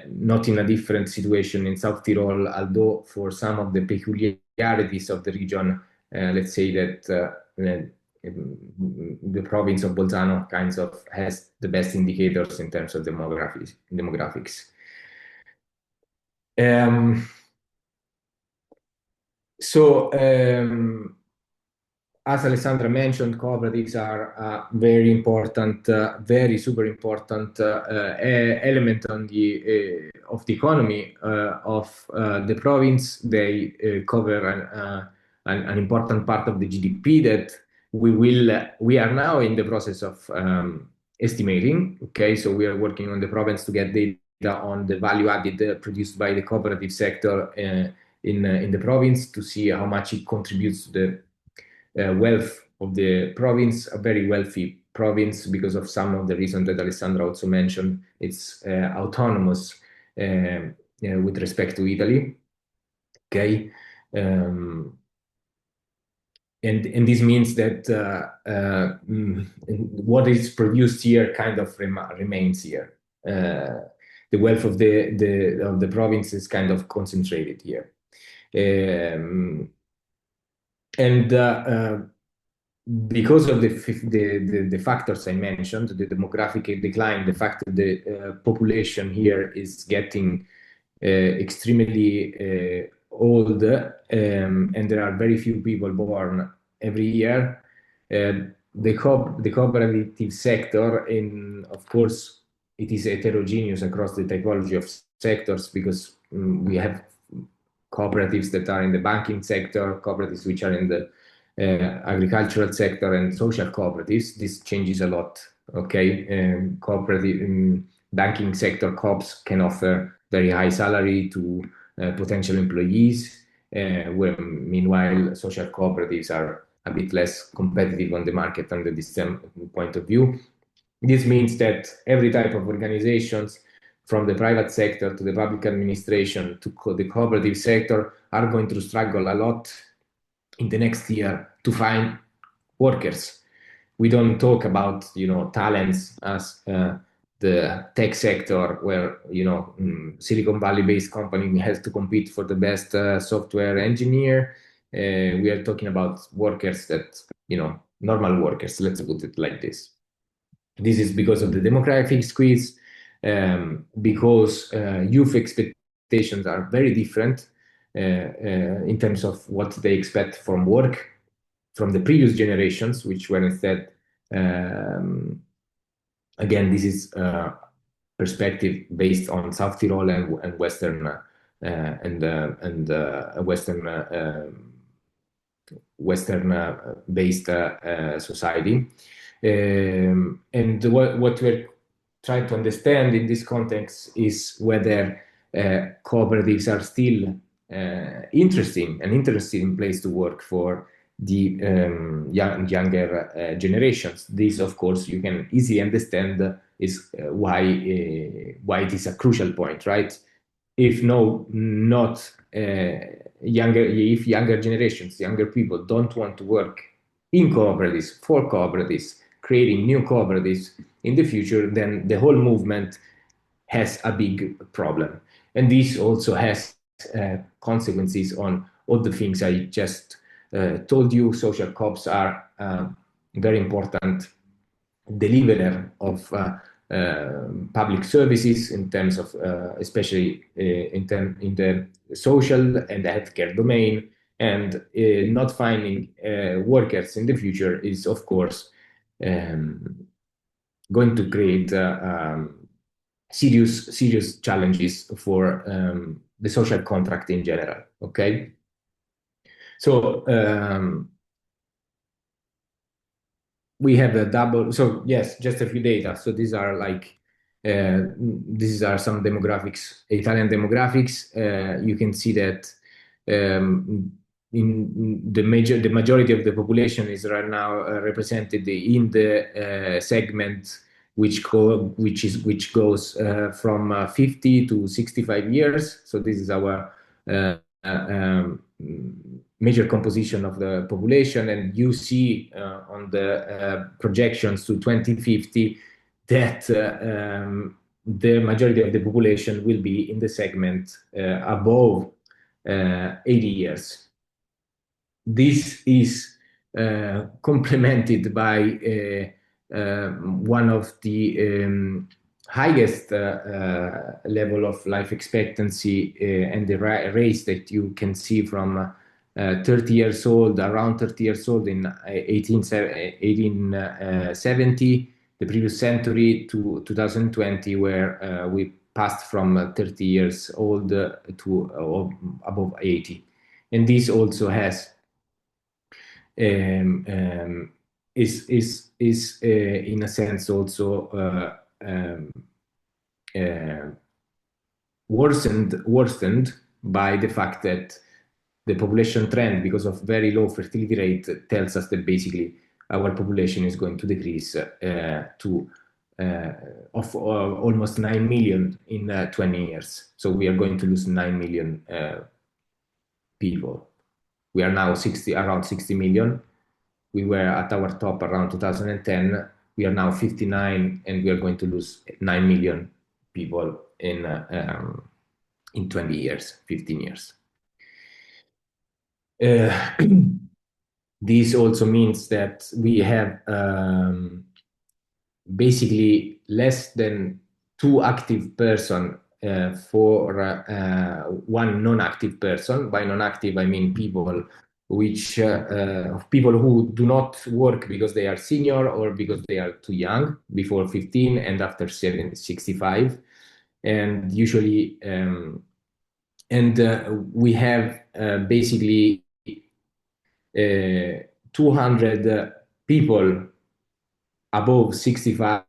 not in a different situation in South Tyrol, although for some of the peculiarities of the region, let's say that the province of Bolzano kind of has the best indicators in terms of demographics. As Alessandra mentioned, cooperatives are a very important, very super important element on the of the economy of the province. They cover an important part of the GDP that we are now in the process of estimating. Okay, so we are working on the province to get data on the value added produced by the cooperative sector in the province, to see how much it contributes to the wealth of the province, a very wealthy province because of some of the reasons that Alessandra also mentioned. It's autonomous with respect to Italy. Okay, and this means that what is produced here kind of remains here. The wealth of the province is kind of concentrated here. Because of the factors I mentioned, the demographic decline, the fact that the population here is getting extremely old, and there are very few people born every year, the cooperative sector, of course, it is heterogeneous across the typology of sectors, because we have cooperatives that are in the banking sector, cooperatives which are in the agricultural sector, and social cooperatives. This changes a lot. Okay, cooperative banking sector co-ops can offer very high salary to potential employees, where meanwhile social cooperatives are a bit less competitive on the market under this point of view. This means that every type of organizations, from the private sector to the public administration to the cooperative sector, are going to struggle a lot in the next year to find workers. We don't talk about talents as the tech sector, where Silicon Valley-based company has to compete for the best software engineer. We are talking about workers that normal workers. Let's put it like this. This is because of the demographic squeeze, because youth expectations are very different in terms of what they expect from work from the previous generations, which were instead, again, this is perspective based on South Tyrol and Western Western-based society. And what we're trying to understand in this context is whether cooperatives are still interesting place to work for the younger generations. This, of course, you can easily understand is why it is a crucial point, right? If younger generations, younger people don't want to work in cooperatives, for cooperatives, creating new cooperatives in the future, then the whole movement has a big problem. And this also has consequences on all the things I just told you. Social co-ops are very important deliverer of public services in terms of, especially in the social and the healthcare domain. And not finding workers in the future is, of course, going to create serious challenges for the social contract in general. Okay, so we have a double. So yes, just a few data. So these are some demographics, Italian demographics. You can see that in the majority of the population is right now represented in the segment which goes from 50 to 65 years. So this is our major composition of the population, and you see on the projections to 2050 that the majority of the population will be in the segment above 80 years. This is complemented by one of the highest level of life expectancy and the race that you can see from 30 years old, around 30 years old in 1870, the previous century, to 2020, where we passed from 30 years old to above 80. And this also has is in a sense also worsened by the fact that the population trend, because of very low fertility rate, tells us that basically our population is going to decrease to almost 9 million in 20 years. So we are going to lose 9 million people. We are now around 60 million. We were at our top around 2010. We are now 59, and we are going to lose 9 million people in 20 years, 15 years. This also means that we have basically less than 2 active person for one non-active person. By non-active, I mean people who do not work because they are senior or because they are too young, before 15 and after 65, and usually we have basically 200 people above 65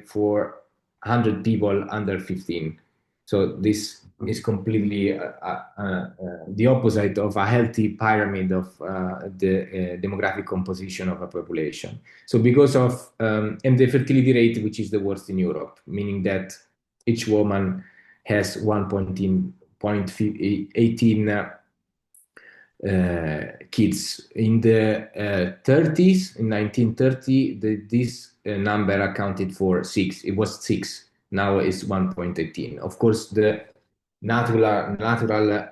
for 100 people under 15. So this is completely the opposite of a healthy pyramid of the demographic composition of a population. So because of, and the fertility rate, which is the worst in Europe, meaning that each woman has 1.18 kids. In the 30s, in 1930, this number accounted for 6. It was 6. Now it's 1.18. Of course, the natural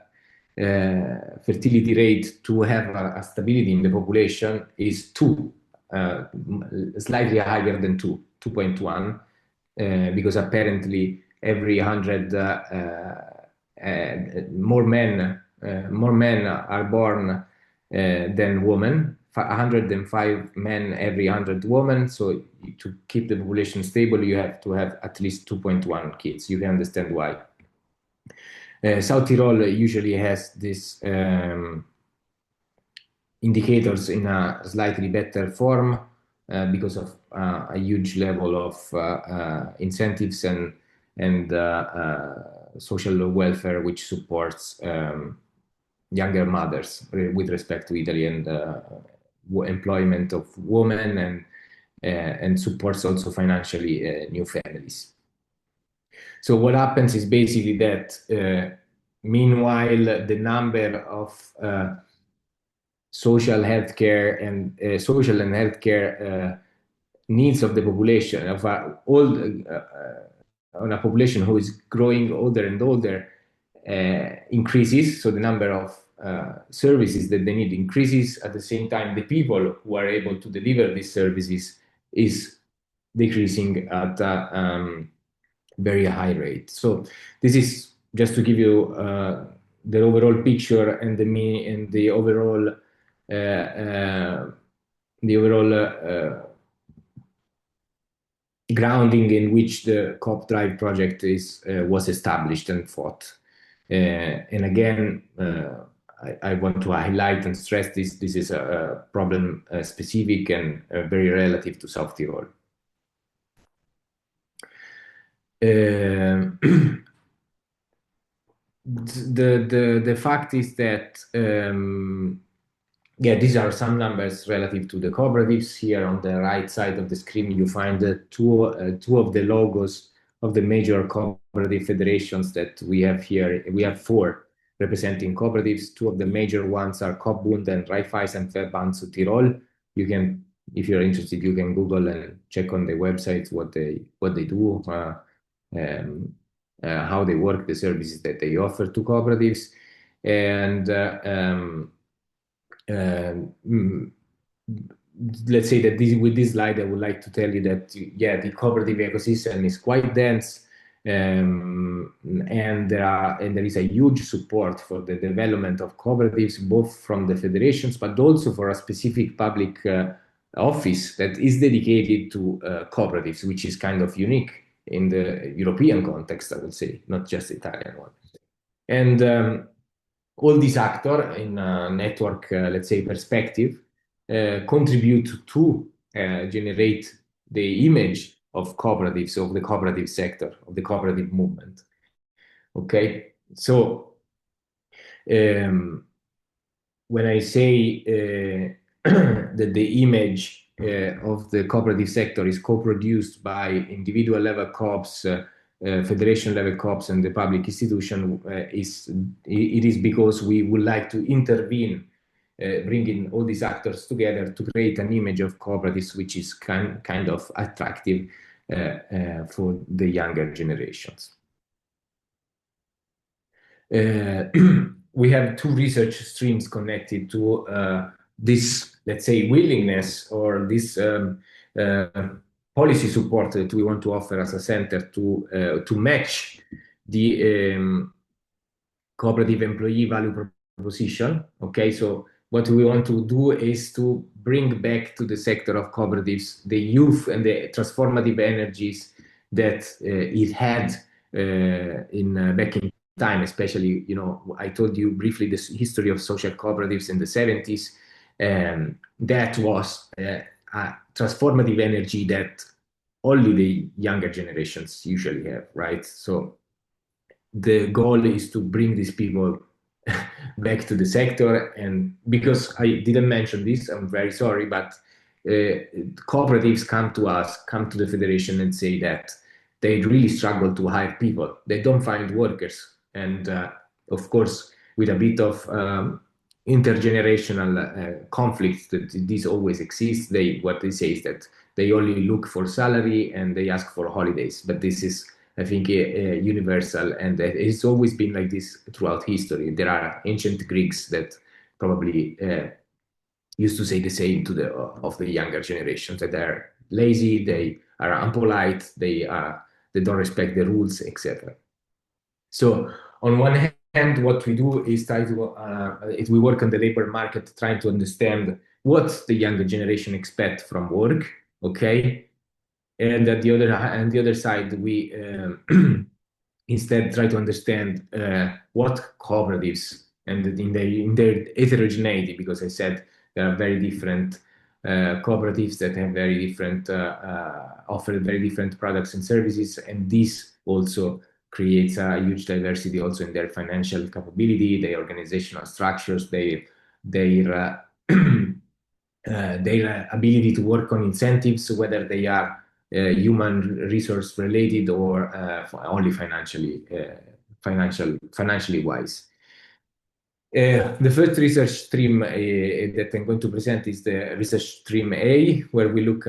fertility rate to have a stability in the population is 2, slightly higher than 2.1, because apparently every 100 more men are born than women. 105 men every 100 women. So to keep the population stable, you have to have at least 2.1 kids. You can understand why. South Tyrol usually has these indicators in a slightly better form because of a huge level of incentives and social welfare, which supports younger mothers with respect to Italy, and employment of women, and supports also financially new families. So what happens is basically that meanwhile the number of social healthcare and healthcare needs of the population, of on a population who is growing older and older, increases. So the number of services that they need increases. At the same time, the people who are able to deliver these services is decreasing at a very high rate. So this is just to give you the overall picture and the overall grounding in which the COP Drive project was established and fought. And again, I want to highlight and stress this is a problem specific and very relative to South Tyrol. The fact is that these are some numbers relative to the cooperatives. Here on the right side of the screen, you find two of the logos of the major cooperative federations that we have here. We have 4 representing cooperatives. 2 of the major ones are Coopbund and Raiffeisenverband zu Tirol. You can, if you're interested, you can Google and check on the websites what they do. how they work, the services that they offer to cooperatives. And let's say that with this slide, I would like to tell you that, yeah, the cooperative ecosystem is quite dense, and there is a huge support for the development of cooperatives, both from the federations, but also for a specific public office that is dedicated to cooperatives, which is kind of unique in the European context, I would say, not just the Italian one. And all these actors in a network, let's say, perspective, contribute to generate the image of cooperatives, of the cooperative sector, of the cooperative movement. Okay, so when I say that the image of the cooperative sector is co-produced by individual level co-ops, federation level co-ops, and the public institution, it is because we would like to intervene, bringing all these actors together to create an image of cooperatives which is kind of attractive for the younger generations. We have two research streams connected to this, let's say, willingness or this policy support that we want to offer as a center to match the cooperative employee value proposition. Okay, so what we want to do is to bring back to the sector of cooperatives the youth and the transformative energies that it had back in time, especially, you know, I told you briefly the history of social cooperatives in the 70s. That was a transformative energy that only the younger generations usually have, right? So the goal is to bring these people back to the sector. And because I didn't mention this, I'm very sorry, but cooperatives come to us, come to the federation and say that they really struggle to hire people. They don't find workers. And of course, with a bit of intergenerational conflict that this always exists, what they say is that they only look for salary and they ask for holidays. But this is, I think, universal, and it's always been like this throughout history. There are ancient Greeks that probably used to say the same to of the younger generations, that they're lazy, they are impolite, they don't respect the rules, etc. So on one hand, what we do is we work on the labor market, trying to understand what the younger generation expect from work. Okay. And on the other side, we instead try to understand what cooperatives, and in their heterogeneity, because I said there are very different cooperatives that have very different offer very different products and services, and this also creates a huge diversity also in their financial capability, their organizational structures, their ability to work on incentives, whether they are human resource related or only financially wise. The first research stream that I'm going to present is the research stream A, where we look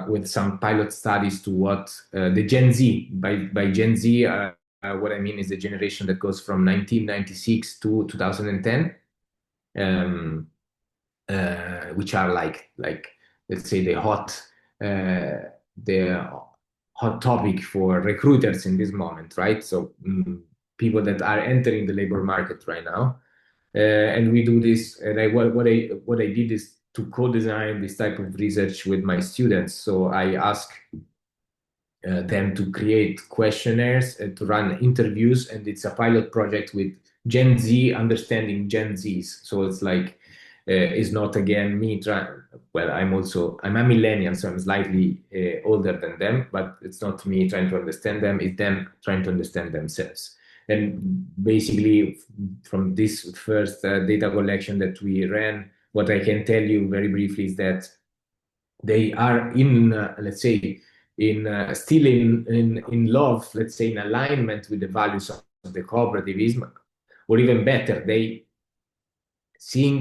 with some pilot studies to what the Gen Z, by Gen Z, what I mean is the generation that goes from 1996 to 2010. Which are like let's say the hot topic for recruiters in this moment, right? So people that are entering the labor market right now, and we do this. And what I did is to co-design this type of research with my students. So I ask them to create questionnaires and to run interviews, and it's a pilot project with Gen Z understanding Gen Zs. So it's like is not again me trying. Well, I'm a millennial, so I'm slightly older than them, but it's not me trying to understand them, it's them trying to understand themselves. And basically, from this first data collection that we ran, what I can tell you very briefly is that they are let's say, still in love, let's say, in alignment with the values of the cooperativism, or even better, they seeing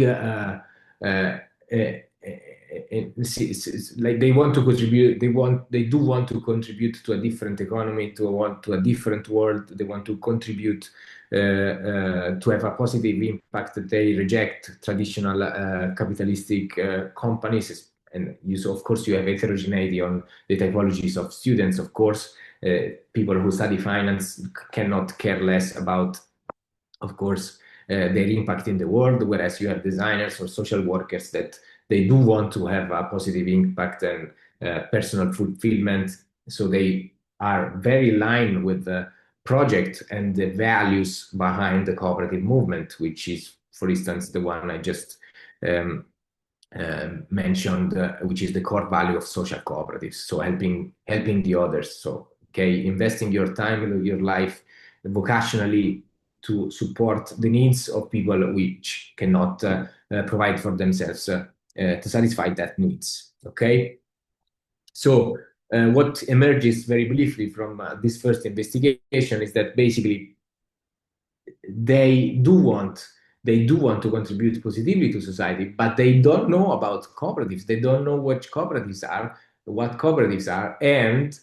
like they want to contribute. They do want to contribute to a different economy, to a different world. They want to contribute to have a positive impact. They reject traditional capitalistic companies, and of course you have heterogeneity on the typologies of students. Of course, people who study finance cannot care less about, of course, their impact in the world, whereas you have designers or social workers that they do want to have a positive impact and personal fulfillment. So they are very in line with the project and the values behind the cooperative movement, which is, for instance, the one I just mentioned, which is the core value of social cooperatives. So helping the others. So, okay, investing your time, your life vocationally to support the needs of people which cannot provide for themselves, to satisfy that needs. Okay, so what emerges very briefly from this first investigation is that basically they do want to contribute positively to society, but they don't know about cooperatives. They don't know what cooperatives are, and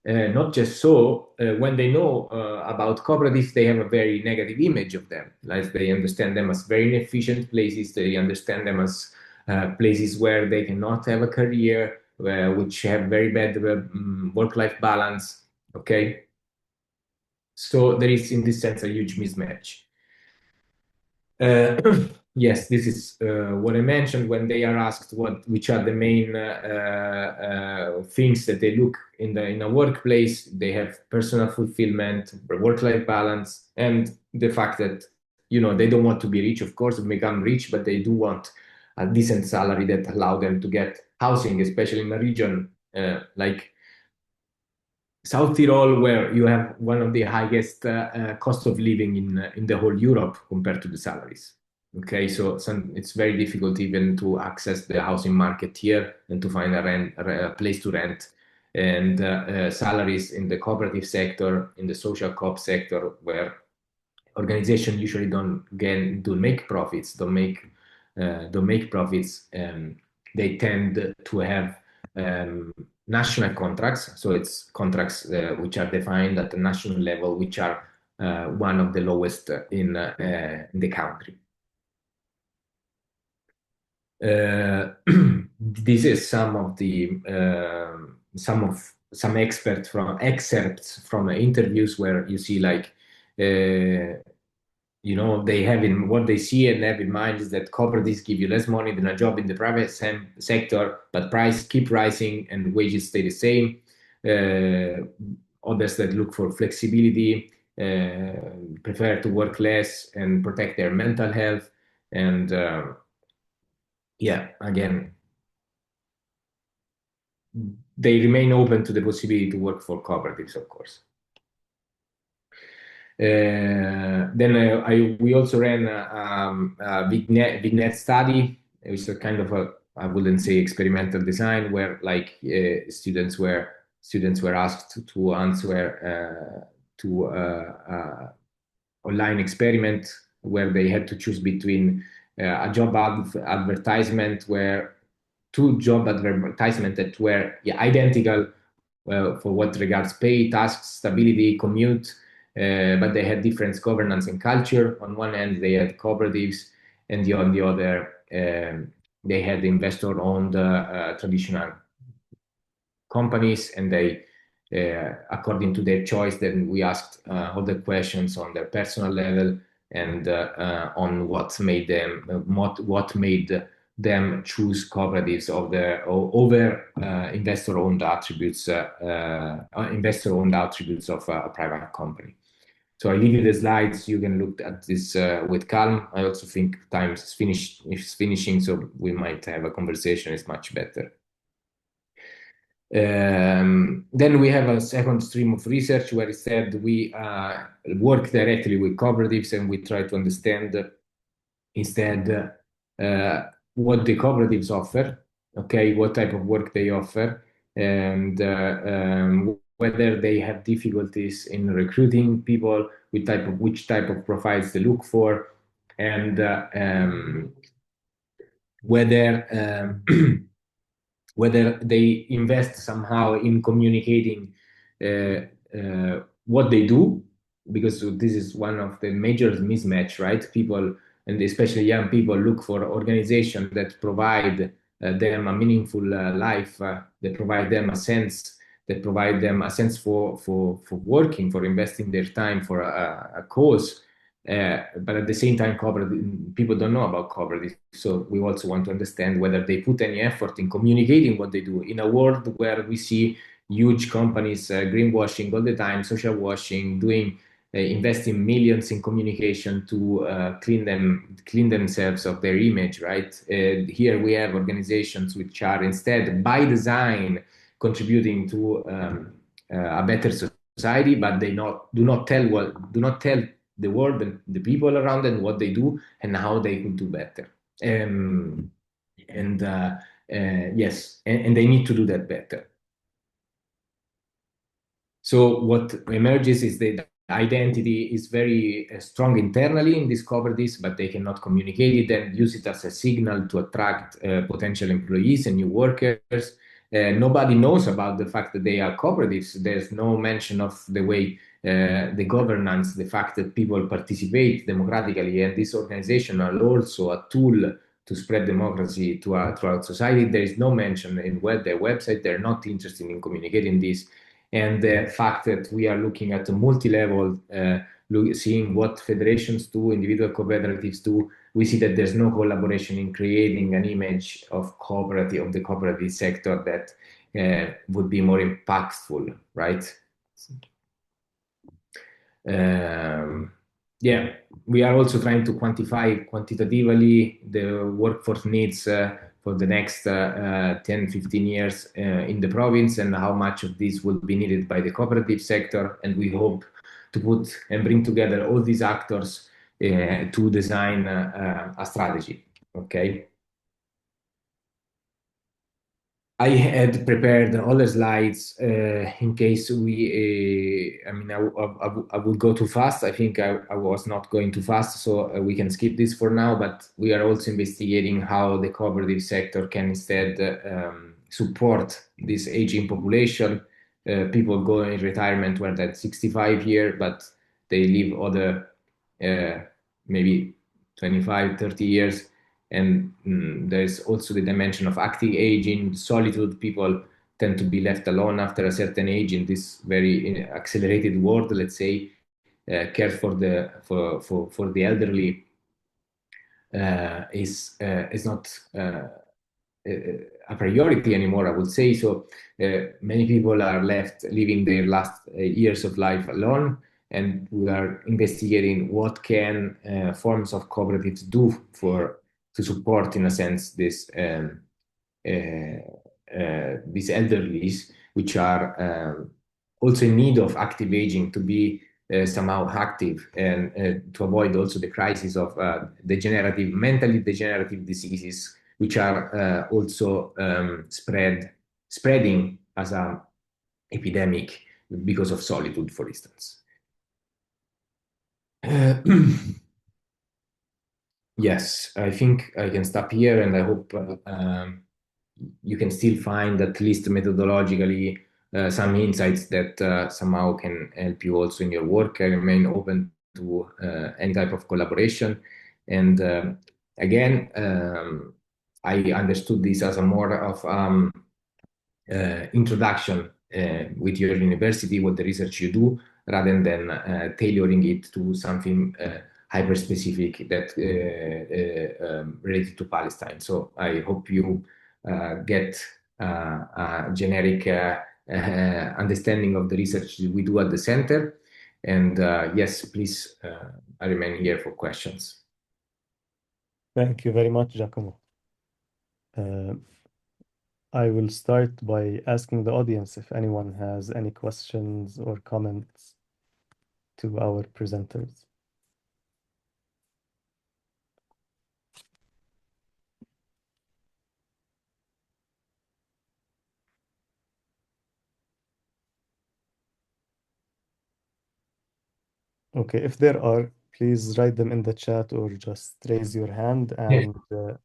not just so, when they know about cooperatives, they have a very negative image of them. Like they understand them as very inefficient places. They understand them as places where they cannot have a career, which have very bad work-life balance. Okay, so there is, in this sense, a huge mismatch. Yes, this is what I mentioned when they are asked which are the main things that they look in a workplace. They have personal fulfillment, work-life balance, and the fact that they don't want to be rich, of course, become rich, but they do want a decent salary that allow them to get housing, especially in a region like South Tyrol, where you have one of the highest cost of living in the whole Europe compared to the salaries. Okay, so it's very difficult even to access the housing market here and to find a place to rent. And salaries in the cooperative sector, in the social coop sector, where organizations usually don't make profits, they tend to have national contracts. So it's contracts which are defined at the national level, which are one of the lowest in the country. This is some excerpts from interviews where you see, like, they have what they see and have in mind is that cooperatives give you less money than a job in the private sector, but prices keep rising and wages stay the same. Others that look for flexibility prefer to work less and protect their mental health. And again, they remain open to the possibility to work for cooperatives, of course. Then we also ran a Vignet study. It was a kind of I wouldn't say experimental design, where like students were asked to answer to online experiment where they had to choose between a job advertisement, where two job advertisements that were identical for what regards pay, tasks, stability, commute, but they had different governance and culture. On one end, they had cooperatives, and on the other, they had investor-owned traditional companies, and they, according to their choice, then we asked other questions on their personal level and on what made them choose cooperatives over investor-owned attributes of a private company. So I leave you the slides. You can look at this with calm. I also think time is finishing, so we might have a conversation. It's much better. Then we have a second stream of research where instead we work directly with cooperatives and we try to understand instead what the cooperatives offer, okay, what type of work they offer, and whether they have difficulties in recruiting people, which type of profiles they look for, and whether whether they invest somehow in communicating what they do, because this is one of the major mismatch, right? People, and especially young people, look for organizations that provide them a meaningful life, that provide them a sense, that provide them a sense for working, for investing their time for a cause. But at the same time, people don't know about cooperatives. So we also want to understand whether they put any effort in communicating what they do in a world where we see huge companies greenwashing all the time, social washing, investing millions in communication to clean themselves of their image, right? Here we have organizations which are instead by design contributing to a better society, but they do not tell the world and the people around them what they do and how they could do better. Yes, and they need to do that better. So what emerges is that identity is very strong internally in these cooperatives, but they cannot communicate it and use it as a signal to attract potential employees and new workers. Nobody knows about the fact that they are cooperatives. There's no mention of the way the governance, the fact that people participate democratically, and this organization are also a tool to spread democracy throughout society. There is no mention in their website. They're not interested in communicating this. And the fact that we are looking at a multi-level, seeing what federations do, individual cooperatives do, we see that there's no collaboration in creating an image of the cooperative sector that would be more impactful, right? Yeah, we are also trying to quantify quantitatively the workforce needs for the next 10, 15 years in the province, and how much of this will be needed by the cooperative sector. And we hope to put and bring together all these actors to design a strategy, okay? I had prepared all the slides in case I would go too fast. I think I was not going too fast, so we can skip this for now, but we are also investigating how the cooperative sector can instead support this aging population. People go in retirement when they're 65 years, but they live other maybe 25, 30 years. And there's also the dimension of active aging, solitude. People tend to be left alone after a certain age in this very accelerated world, let's say. Care for the elderly is not a priority anymore, I would say. So many people are left living their last years of life alone, and we are investigating what can forms of cooperatives do to support, in a sense, these elderlies, which are also in need of active aging, to be somehow active, and to avoid also the crisis of mentally degenerative diseases, which are also spreading as an epidemic because of solitude, for instance. Yes, I think I can stop here, and I hope you can still find, at least methodologically, some insights that somehow can help you also in your work. I remain open to any type of collaboration. And again, I understood this as a more of introduction with your university, what the research you do, rather than tailoring it to something hyper-specific that related to Palestine. So I hope you get a generic understanding of the research we do at the center. And yes, please, I remain here for questions. Thank you very much, Giacomo. I will start by asking the audience if anyone has any questions or comments to our presenters. Okay, if there are, please write them in the chat or just raise your hand, and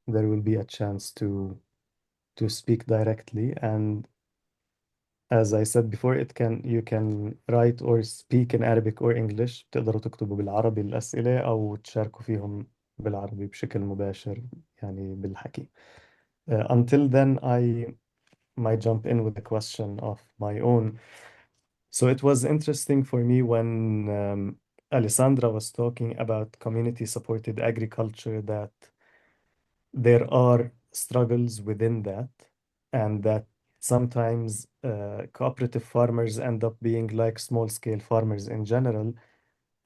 there will be a chance to to speak directly. And as I said before, you can write or speak in Arabic or English. تقدروا تكتبوا بالعربي الأسئلة أو تشاركوا فيهم بالعربي بشكل مباشر يعني بالحكي. Until then, I might jump in with a question of my own. So it was interesting for me when Alessandra was talking about community-supported agriculture, that there are struggles within that, and that sometimes cooperative farmers end up being like small-scale farmers in general,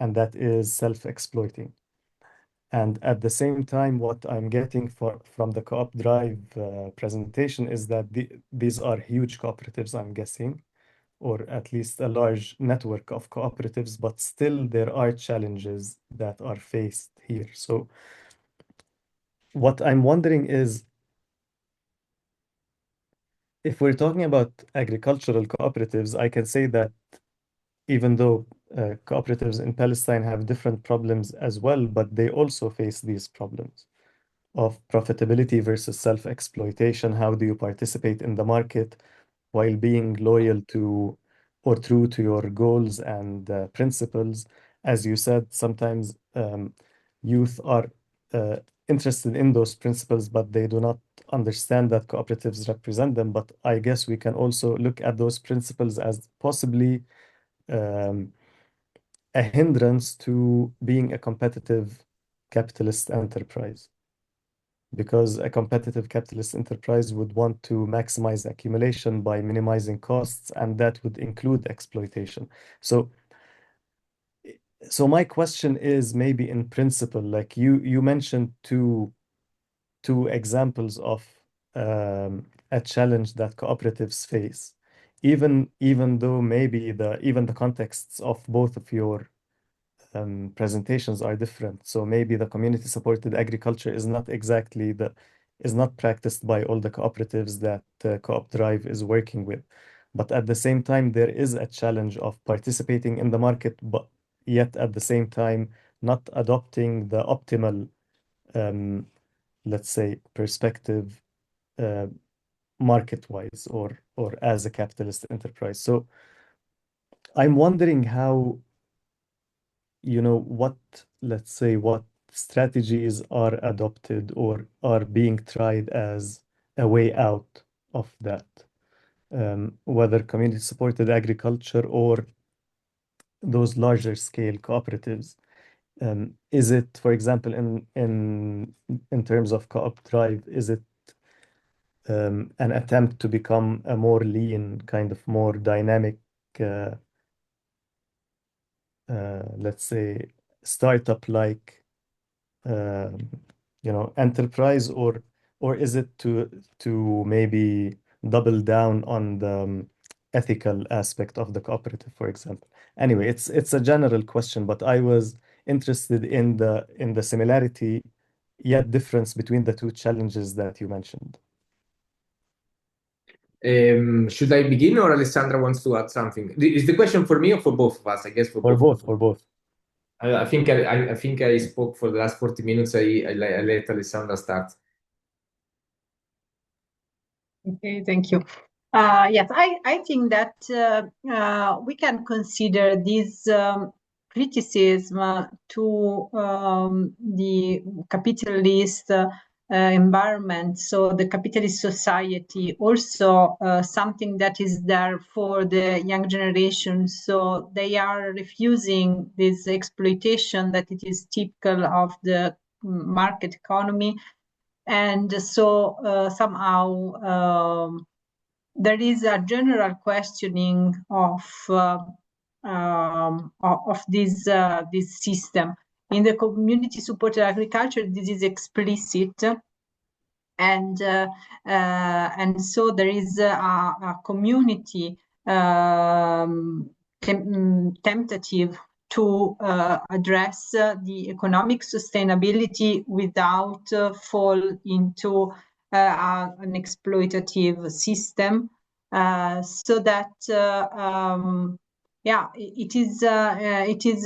and that is self-exploiting. And at the same time, what I'm getting from the Co-op Drive presentation is that these are huge cooperatives, I'm guessing, or at least a large network of cooperatives, but still there are challenges that are faced here. So what I'm wondering is, if we're talking about agricultural cooperatives, I can say that even though cooperatives in Palestine have different problems as well, but they also face these problems of profitability versus self-exploitation. How do you participate in the market while being loyal to or true to your goals and principles? As you said, sometimes youth are interested in those principles, but they do not understand that cooperatives represent them. But I guess we can also look at those principles as possibly a hindrance to being a competitive capitalist enterprise, because a competitive capitalist enterprise would want to maximize accumulation by minimizing costs, and that would include exploitation. So my question is, maybe in principle, like you mentioned two examples of a challenge that cooperatives face, even though maybe even the contexts of both of your presentations are different. So maybe the community-supported agriculture is not practiced by all the cooperatives that Co-op Drive is working with. But at the same time, there is a challenge of participating in the market, but yet at the same time not adopting the optimal, let's say, perspective market-wise or as a capitalist enterprise. So I'm wondering how, what strategies are adopted or are being tried as a way out of that, whether community-supported agriculture or those larger scale cooperatives. Is it, for example, in terms of Co-op Drive, is it an attempt to become a more lean, kind of more dynamic, let's say, startup-like, enterprise, or is it to maybe double down on the ethical aspect of the cooperative, for example? Anyway, it's a general question, but I was interested in the similarity yet difference between the two challenges that you mentioned. Should I begin, or Alessandra wants to add something? Is the question for me or for both of us? I guess for both. For both. I think I spoke for the last 40 minutes. I let Alessandra start. Okay, thank you. Yes, I think that we can consider this criticism to the capitalist environment, so the capitalist society, also something that is there for the young generation. So they are refusing this exploitation that it is typical of the market economy. And so somehow there is a general questioning of this system. In the community-supported agriculture, this is explicit, and so there is a community tentative to address the economic sustainability without fall into an exploitative system, so that it is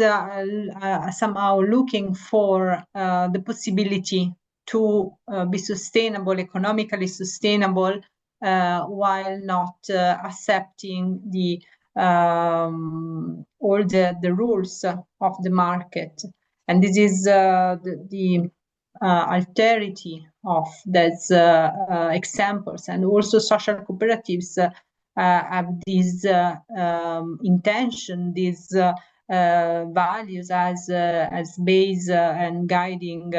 somehow looking for the possibility to be sustainable, economically sustainable, while not accepting all the rules of the market. And this is the alterity of these examples. And also social cooperatives have this intention, these values as base and guiding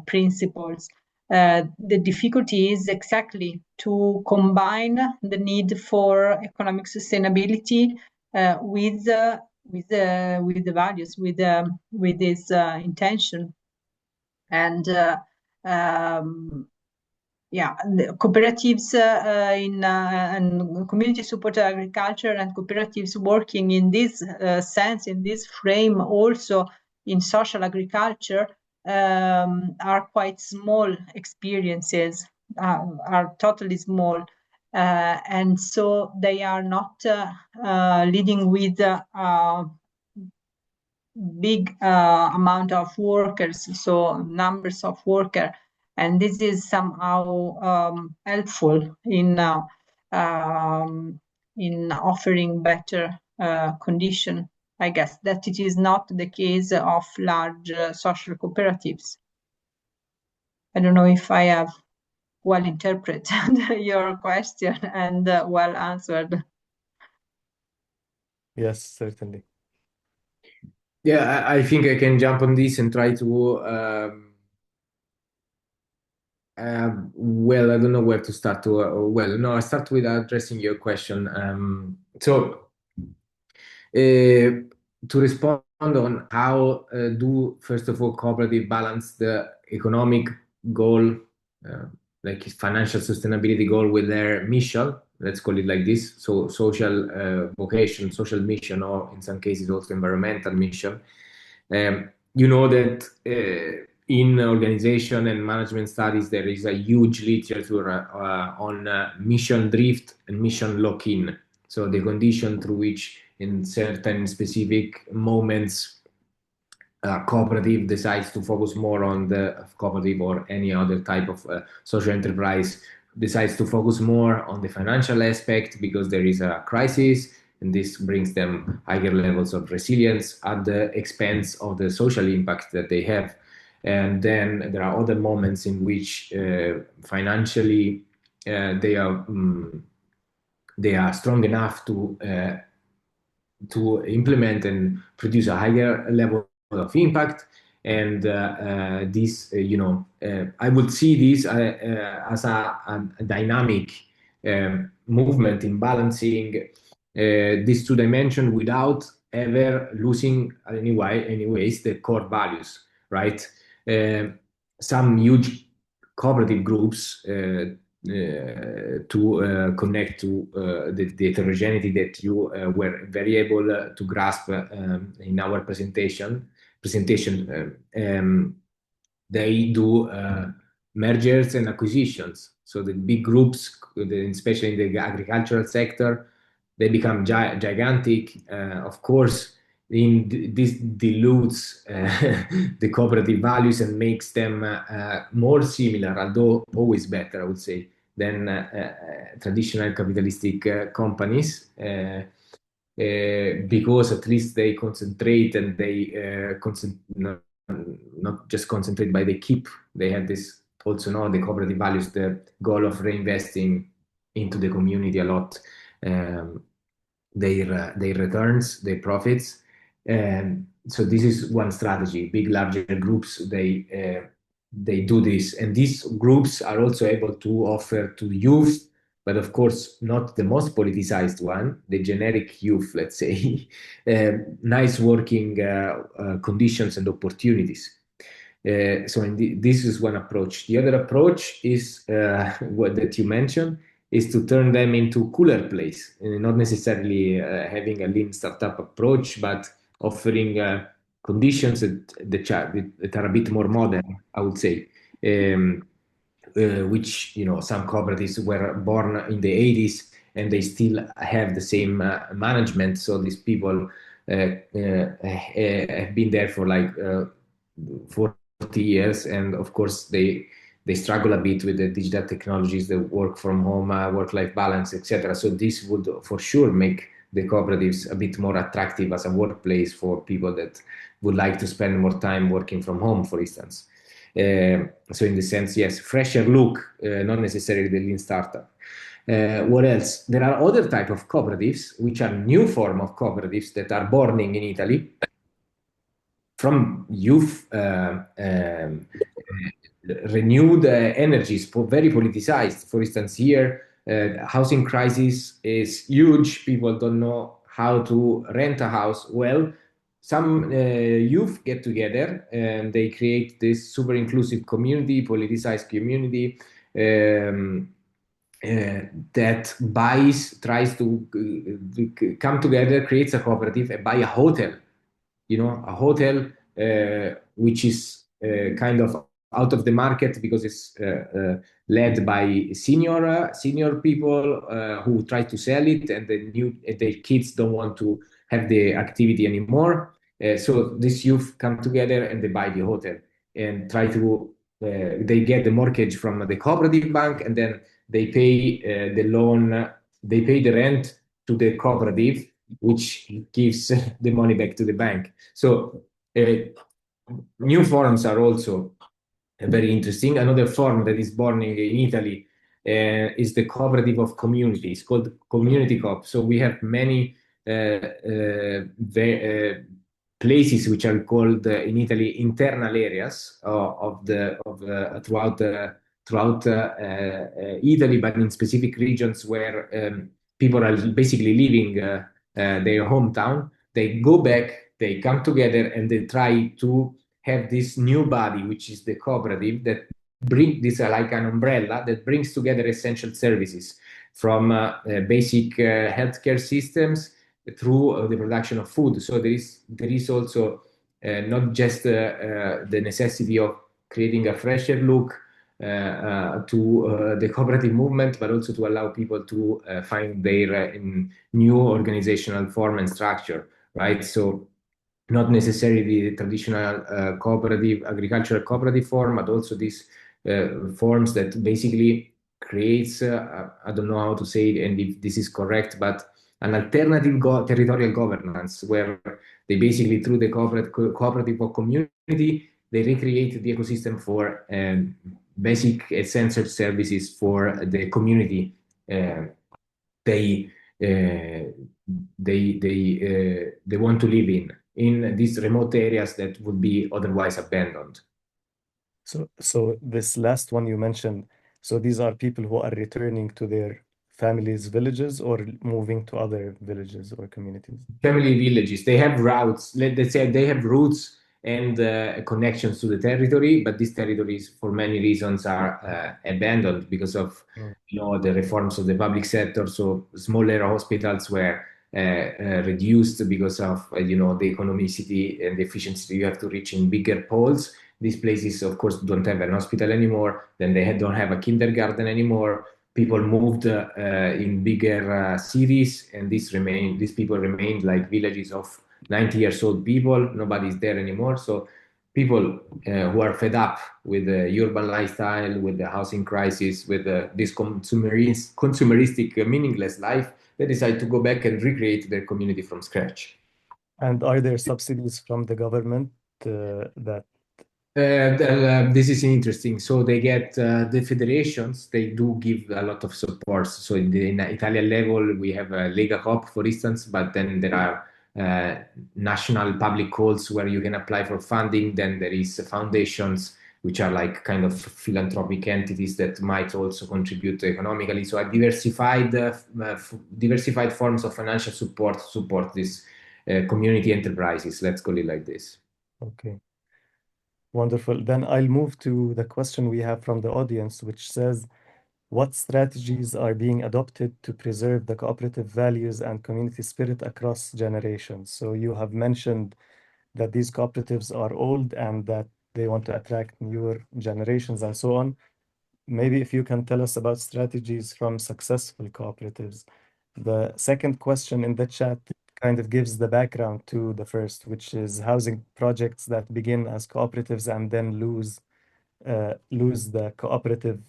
principles. The difficulty is exactly to combine the need for economic sustainability with the values, with this intention. And the cooperatives and community supported agriculture and cooperatives working in this sense, in this frame, also in social agriculture, are quite small experiences, are totally small. And so they are not leading with big amount of workers, so numbers of workers, and this is somehow helpful in offering better condition. I guess that it is not the case of large social cooperatives. I don't know if I have well interpreted your question and well answered. Yes, certainly. Yeah, I think I can jump on this and try to, well, I don't know where to start. I start with addressing your question. To respond on how do, first of all, cooperative balance the economic goal, like financial sustainability goal, with their mission, let's call it like this, so social vocation, social mission, or in some cases also environmental mission. You know that in organization and management studies, there is a huge literature on mission drift and mission lock-in. So the condition through which in certain specific moments cooperative decides to focus more on the cooperative or any other type of social enterprise decides to focus more on the financial aspect because there is a crisis, and this brings them higher levels of resilience at the expense of the social impact that they have. And then there are other moments in which financially they are strong enough to implement and produce a higher level of impact. And this, I would see this as a dynamic movement in balancing these two dimensions without ever losing anyways the core values, right? Some huge cooperative groups to connect to the heterogeneity that you were very able to grasp in our presentation. They do mergers and acquisitions. So the big groups, especially in the agricultural sector, they become gigantic. Of course, this dilutes the cooperative values and makes them more similar, although always better, I would say, than traditional capitalistic companies, because at least they concentrate and they not just concentrate, but they have this also, the cooperative values, the goal of reinvesting into the community a lot, their returns, their profits. So this is one strategy. Big, larger groups, they do this, and these groups are also able to offer to youth, but of course not the most politicized one, the generic youth, let's say, nice working conditions and opportunities. So this is one approach. The other approach is what that you mentioned, is to turn them into cooler place, not necessarily having a lean startup approach, but offering conditions that are a bit more modern, I would say, which, some cooperatives were born in the 80s and they still have the same management. So these people have been there for like 40 40 years, and of course they struggle a bit with the digital technologies, the work from home, work-life balance, etc. So this would for sure make the cooperatives a bit more attractive as a workplace for people that would like to spend more time working from home, for instance. So in the sense, yes, fresher look, not necessarily the lean startup. What else? There are other type of cooperatives, which are new form of cooperatives that are born in Italy from youth renewed energies, very politicized. For instance, here, housing crisis is huge. People don't know how to rent a house well. Some youth get together and they create this super inclusive community, politicized community, that tries to come together, creates a cooperative, and buy a hotel. A hotel which is kind of out of the market because it's led by senior people who try to sell it, and their kids don't want to have the activity anymore. So these youth come together and they buy the hotel and try to. They get the mortgage from the cooperative bank, and then they pay the loan. They pay the rent to the cooperative, which gives the money back to the bank. So new forms are also very interesting. Another form that is born in Italy is the cooperative of communities, called community coop. So we have many places which are called in Italy internal areas throughout Italy, but in specific regions where people are basically leaving their hometown. They go back, they come together, and they try to have this new body, which is the cooperative, that bring this like an umbrella that brings together essential services from basic healthcare systems through the production of food. So there is also not just the necessity of creating a fresher look to the cooperative movement, but also to allow people to find their new organizational form and structure, right? So not necessarily the traditional agricultural cooperative form, but also these forms that basically creates, I don't know how to say it and if this is correct, but an alternative territorial governance where they basically, through the cooperative or community, they recreate the ecosystem for basic essential services for the community. They want to live in these remote areas that would be otherwise abandoned. So this last one you mentioned, so these are people who are returning to their families' villages or moving to other villages or communities? Family villages. They have routes. Let's say they have roots and connections to the territory, but these territories, for many reasons, are abandoned because of the reforms of the public sector. So smaller hospitals were reduced because of the economicity and the efficiency you have to reach in bigger poles. These places, of course, don't have an hospital anymore. Then they don't have a kindergarten anymore. People moved in bigger cities, and these people remained like villages of 90 years old people. Nobody's there anymore. So people who are fed up with the urban lifestyle, with the housing crisis, with this consumeristic, meaningless life, they decide to go back and recreate their community from scratch. And are there subsidies from the government that? This is interesting. So they get the federations, they do give a lot of support. So in the Italian level, we have a Lega Coop, for instance, but then there are national public calls where you can apply for funding. Then there is foundations, which are like kind of philanthropic entities that might also contribute economically. So a diversified forms of financial support these community enterprises. Let's call it like this. Okay. Wonderful. Then I'll move to the question we have from the audience, which says, what strategies are being adopted to preserve the cooperative values and community spirit across generations? So you have mentioned that these cooperatives are old and that they want to attract newer generations and so on. Maybe if you can tell us about strategies from successful cooperatives. The second question in the chat kind of gives the background to the first, which is housing projects that begin as cooperatives and then lose the cooperative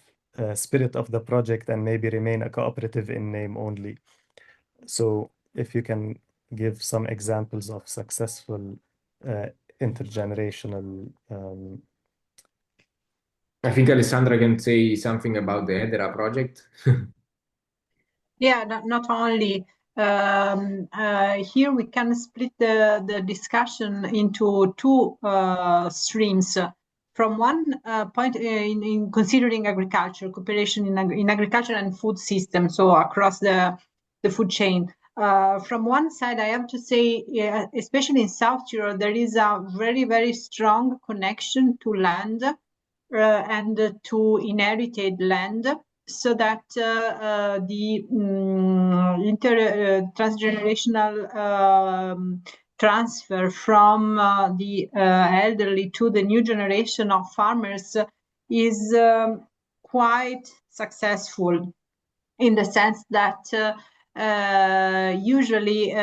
spirit of the project and maybe remain a cooperative in name only. So if you can give some examples of successful intergenerational I think Alessandra can say something about the Addera project. Yeah, not only. Here we can split the discussion into two streams. From one point, in considering agriculture, cooperation in agriculture and food systems, so across the food chain. From one side, I have to say, especially in South Tyrol, there is a very, very strong connection to land and to inherited land, so that the transgenerational transfer from the elderly to the new generation of farmers is quite successful, in the sense that usually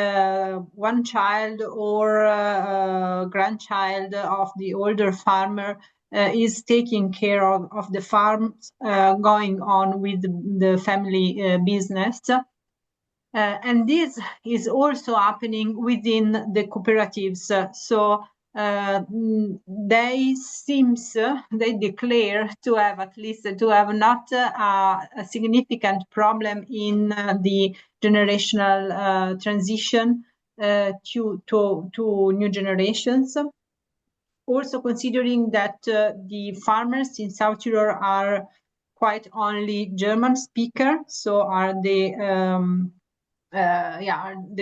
one child or grandchild of the older farmer is taking care of the farm, going on with the family business. And this is also happening within the cooperatives. So they declare to have not a significant problem in the generational transition to new generations. Also considering that the farmers in South Tyrol are quite only German speaker, so are the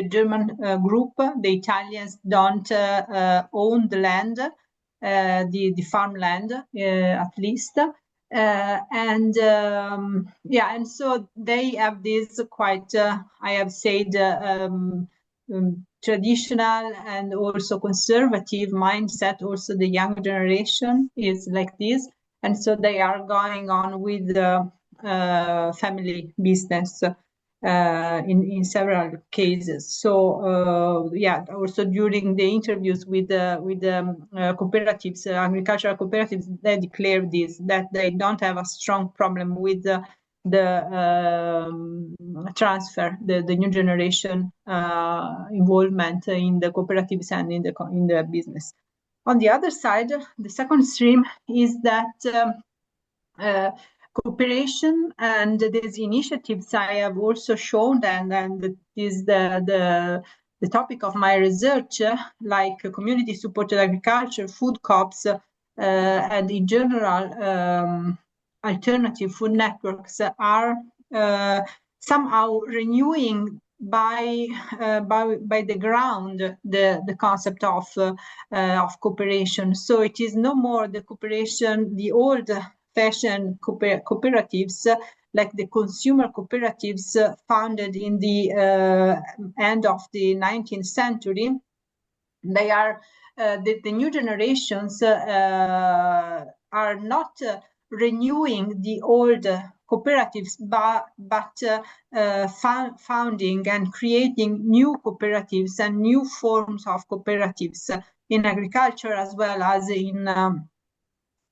German group. The Italians don't own the land, the farmland, at least. And so they have this quite, I have said, traditional and also conservative mindset. Also the young generation is like this, and so they are going on with the family business in several cases. So also during the interviews with the cooperatives, agricultural cooperatives, they declare this, that they don't have a strong problem with the transfer, the new generation involvement in the cooperatives and in the business. On the other side, the second stream is that cooperation and these initiatives I have also shown, and that is the topic of my research, like community supported agriculture, food co-ops, and in general alternative food networks are somehow renewing by the ground the concept of cooperation. So it is no more the cooperation, the old-fashioned cooperatives, like the consumer cooperatives founded in the end of the 19th century. They are the new generations are not renewing the old cooperatives, but founding and creating new cooperatives and new forms of cooperatives in agriculture as well as in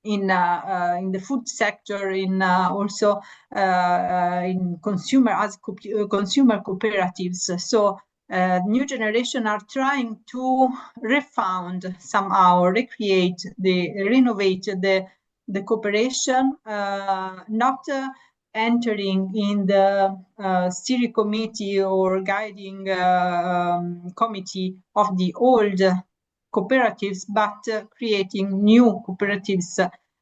the food sector, also in consumer cooperatives. So new generation are trying to renovate the cooperation, not entering in the steering committee or guiding committee of the old cooperatives, but creating new cooperatives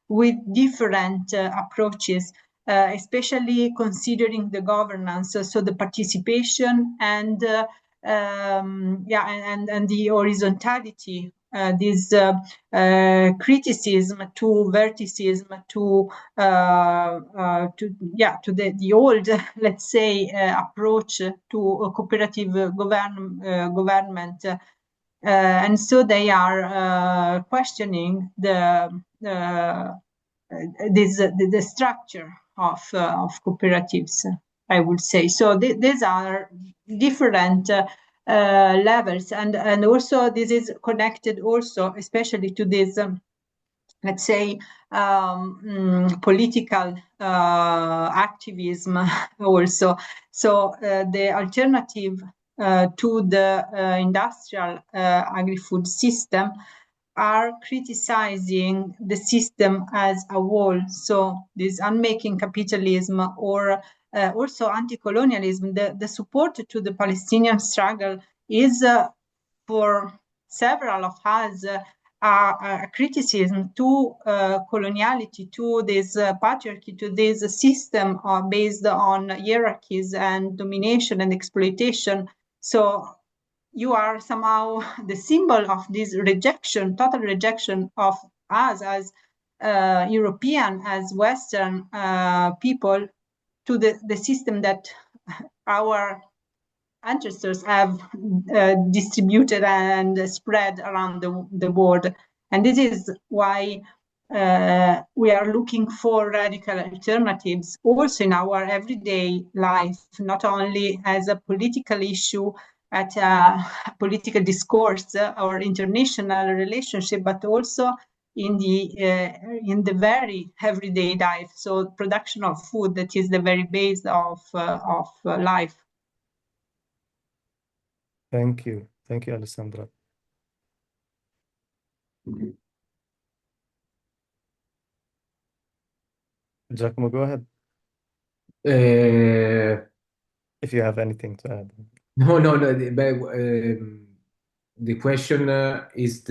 with different approaches, especially considering the governance, so the participation and the horizontality. This criticism to verticism to the old, let's say, approach to a cooperative government, and so they are questioning the structure of cooperatives, I would say. So these are different levels, and also this is connected also especially to this let's say political activism also. So the alternative to the industrial agri-food system are criticizing the system as a whole. So this unmaking capitalism or also anti-colonialism, the support to the Palestinian struggle is for several of us a criticism to coloniality, to this patriarchy, to this system based on hierarchies and domination and exploitation. So you are somehow the symbol of this rejection, total rejection of us as European, as Western people to the system that our ancestors have distributed and spread around the world. And this is why we are looking for radical alternatives also in our everyday life, not only as a political issue at a political discourse or international relationship, but also in the very everyday life. So production of food, that is the very base of life. Thank you, Alessandra. Giacomo, go ahead if you have anything to add. No. The question is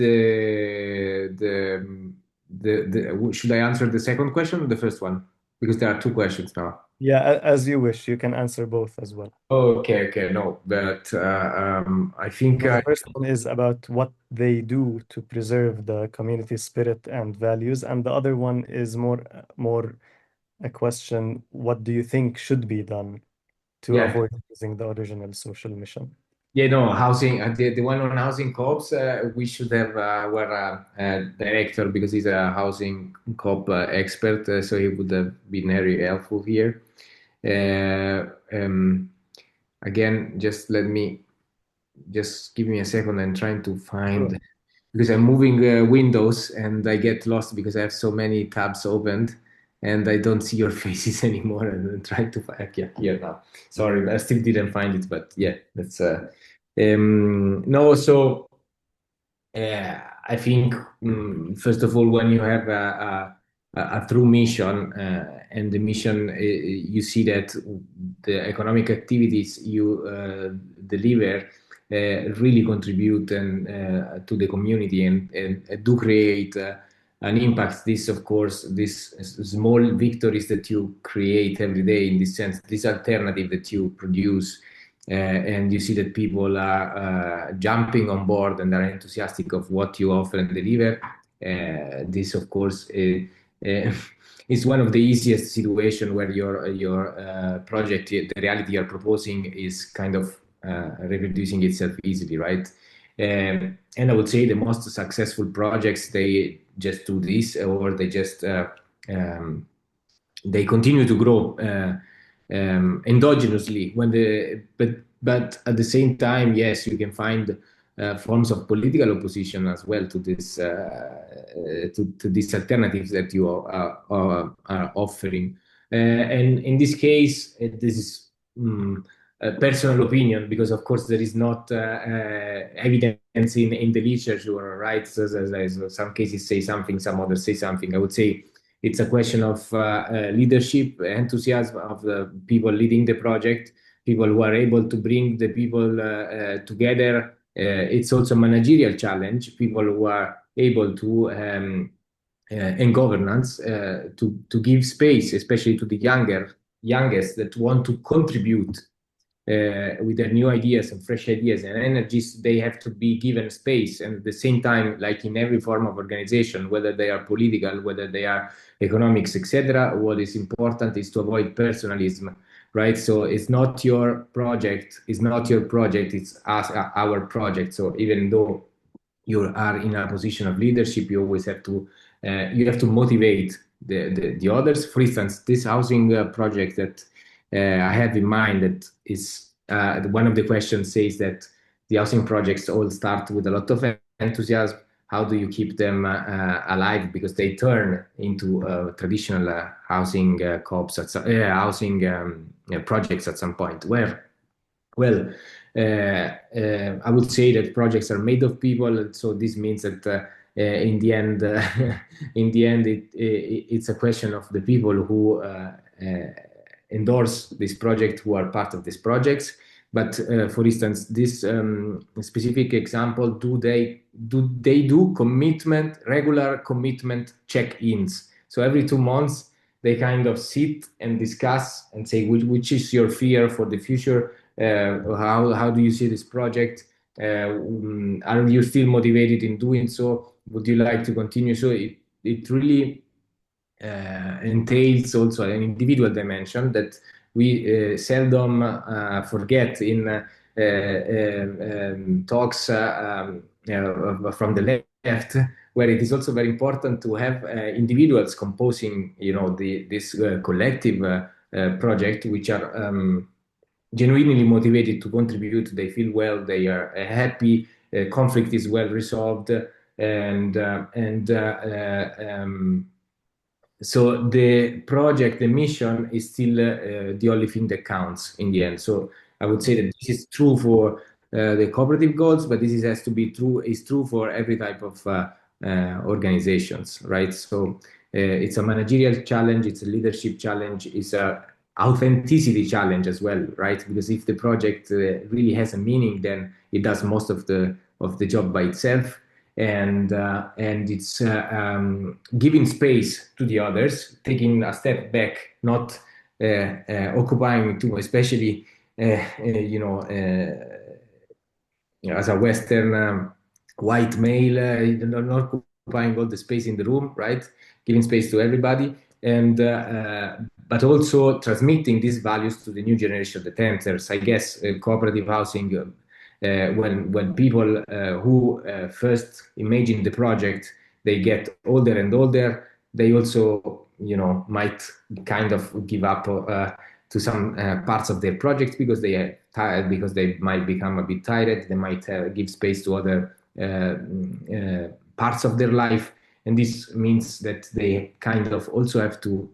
should I answer the second question or the first one? Because there are two questions now. Yeah, as you wish. You can answer both as well. Okay. No, but I think The first one is about what they do to preserve the community spirit and values, and the other one is more a question: what do you think should be done to avoid losing the original social mission? Yeah, no, housing. The one on housing co-ops, we should have our director, because he's a housing co-op expert, so he would have been very helpful here. Again, just give me a second. I'm trying to find, Sure. because I'm moving windows and I get lost because I have so many tabs opened and I don't see your faces anymore. And I'm trying to find, here now. Sorry, I still didn't find it, but yeah, that's no. So I think first of all, when you have a true mission, and the mission, you see that the economic activities you deliver really contribute to the community and do create an impact. This, of course, these small victories that you create every day, in this sense, this alternative that you produce, and you see that people are jumping on board and are enthusiastic of what you offer and deliver. This, of course, is one of the easiest situations where your project, the reality you're proposing, is kind of reproducing itself easily, right? And I would say the most successful projects, they just do this, or they just they continue to grow endogenously. But at the same time, yes, you can find forms of political opposition as well to this to these alternatives that you are offering. And in this case, this is a personal opinion, because of course there is not evidence in the literature, right? So some cases say something, some others say something. I would say it's a question of leadership, enthusiasm of the people leading the project, people who are able to bring the people together. It's also a managerial challenge, people who are able to, in governance, to give space, especially to the youngest that want to contribute with their new ideas and fresh ideas and energies. They have to be given space. And at the same time, like in every form of organization, whether they are political, whether they are economics, etc., what is important is to avoid personalism, right? So it's not your project, it's our project. So even though you are in a position of leadership, you always have to motivate the others. For instance, this housing project that I have in mind, that is one of the questions says that the housing projects all start with a lot of enthusiasm. How do you keep them alive, because they turn into traditional housing co-ops, housing projects at some point? Where, well, I would say that projects are made of people, so this means that in the end, it's a question of the people who endorse this project, who are part of these projects. But for instance, this specific example, do they do commitment, regular commitment check-ins? So every 2 months they kind of sit and discuss and say which is your fear for the future. How do you see this project? Are you still motivated in doing so? Would you like to continue? So it really entails also an individual dimension that we seldom forget in talks from the left, where it is also very important to have individuals composing, this collective project, which are genuinely motivated to contribute. They feel well, they are happy, conflict is well resolved, so the project, the mission is still the only thing that counts in the end. So I would say that this is true for the cooperative goals, but this has to be true, is true for every type of organizations, right? So it's a managerial challenge, it's a leadership challenge, it's a authenticity challenge as well, right? Because if the project really has a meaning, then it does most of the job by itself. And it's giving space to the others, taking a step back, not occupying too, especially as a Western white male, not occupying all the space in the room, right? Giving space to everybody, and but also transmitting these values to the new generation that enters. I guess cooperative housing. When people who first imagine the project, they get older and older, they also might kind of give up to some parts of their project because they are tired, because they might become a bit tired. They might give space to other parts of their life, and this means that they kind of also have to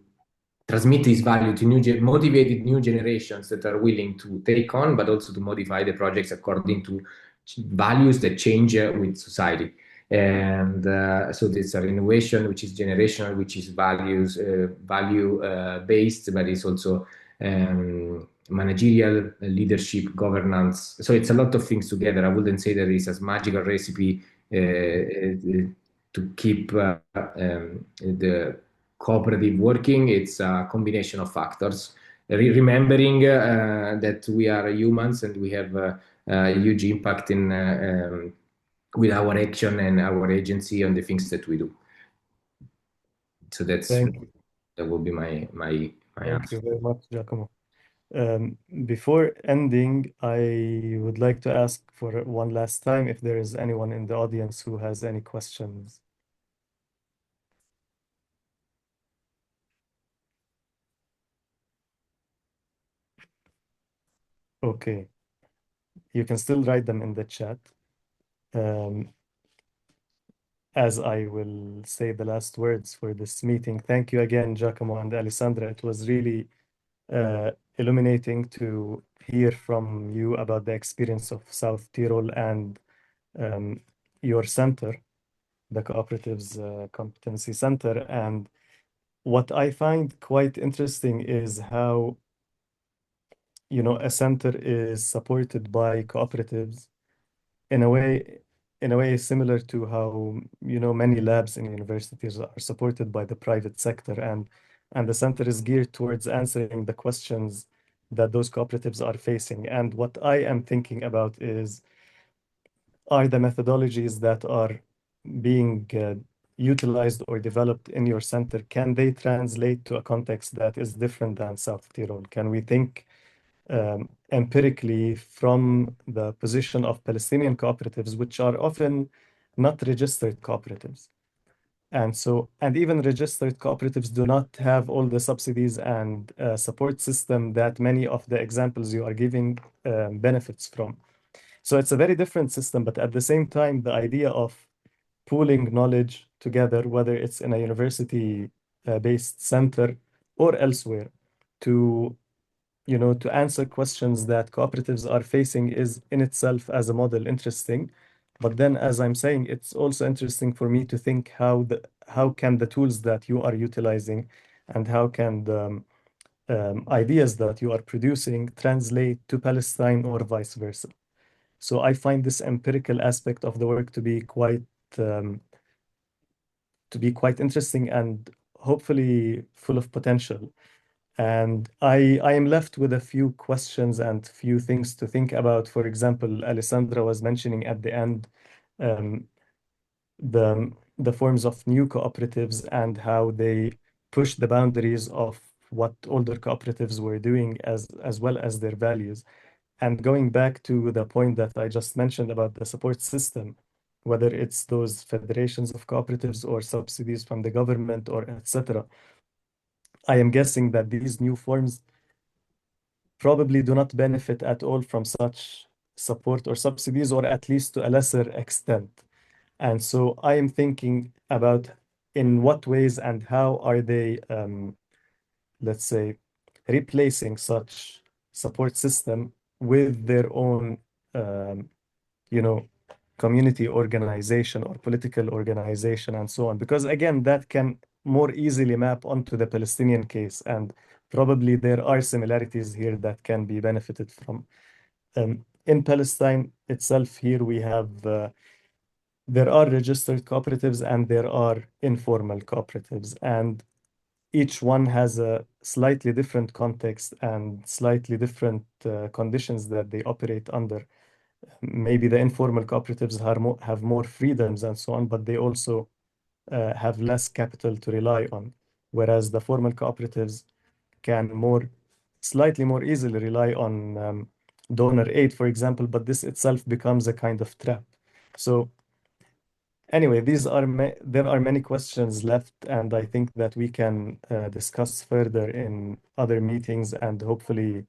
transmit this value to motivated new generations that are willing to take on, but also to modify the projects according to values that change with society. And so there's a innovation which is generational, which is value based, but it's also managerial, leadership, governance. So it's a lot of things together. I wouldn't say there is a magical recipe to keep the cooperative working. It's a combination of factors. Remembering that we are humans and we have a huge impact in with our action and our agency on the things that we do. So that would be my Thank answer. you very much, Giacomo. Before ending, I would like to ask for one last time if there is anyone in the audience who has any questions. Okay, you can still write them in the chat. As I will say the last words for this meeting. Thank you again, Giacomo and Alessandra. It was really illuminating to hear from you about the experience of South Tyrol and your center, the Cooperatives Competency Center. And what I find quite interesting is how, a center is supported by cooperatives in a way similar to how, many labs in universities are supported by the private sector, and the center is geared towards answering the questions that those cooperatives are facing. And what I am thinking about are the methodologies that are being utilized or developed in your center, can they translate to a context that is different than South Tyrol? Can we think empirically from the position of Palestinian cooperatives, which are often not registered cooperatives? And even registered cooperatives do not have all the subsidies and support system that many of the examples you are giving benefits from. So it's a very different system, but at the same time, the idea of pooling knowledge together, whether it's in a university-based center or elsewhere, to to answer questions that cooperatives are facing is in itself as a model interesting. But then, as I'm saying, it's also interesting for me to think how can the tools that you are utilizing and how can the ideas that you are producing translate to Palestine or vice versa. So I find this empirical aspect of the work um, to be quite interesting and hopefully full of potential. And I am left with a few questions and few things to think about. For example, Alessandra was mentioning at the end um, the forms of new cooperatives and how they push the boundaries of what older cooperatives were doing as well as their values. And going back to the point that I just mentioned about the support system, whether it's those federations of cooperatives or subsidies from the government or etc., I am guessing that these new forms probably do not benefit at all from such support or subsidies, or at least to a lesser extent. And so I am thinking about in what ways and how are they, let's say, replacing such support system with their own, um, you know, community organization or political organization and so on. Because again, that can more easily map onto the Palestinian case, and probably there are similarities here that can be benefited from. In Palestine itself, here we have there are registered cooperatives and there are informal cooperatives, and each one has a slightly different context and slightly different conditions that they operate under. Maybe the informal cooperatives have more freedoms and so on, but they also have less capital to rely on, whereas the formal cooperatives can slightly more easily rely on donor aid, for example, but this itself becomes a kind of trap. So anyway, there are many questions left, and I think that we can discuss further in other meetings and hopefully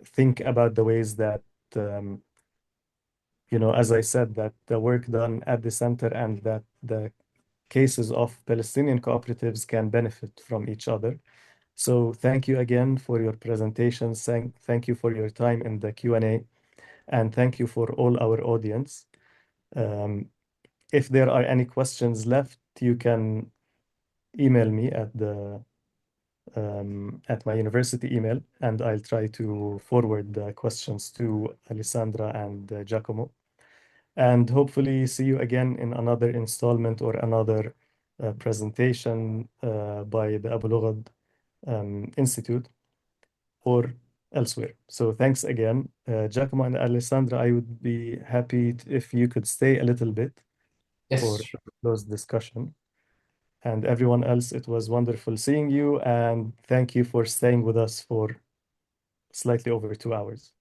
think about the ways that as I said, that the work done at the center and that the cases of Palestinian cooperatives can benefit from each other. So thank you again for your presentations. Thank you for your time in the Q&A, and thank you for all our audience. If there are any questions left, you can email me at my university email, and I'll try to forward the questions to Alessandra and Giacomo. And hopefully see you again in another installment or another presentation by the Abu Lughad Institute or elsewhere. So thanks again. Giacomo and Alessandra, I would be happy if you could stay a little bit for Yes. close discussion. And everyone else, it was wonderful seeing you, and thank you for staying with us for slightly over 2 hours.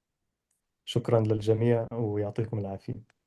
شكرا للجميع ويعطيكم العافية.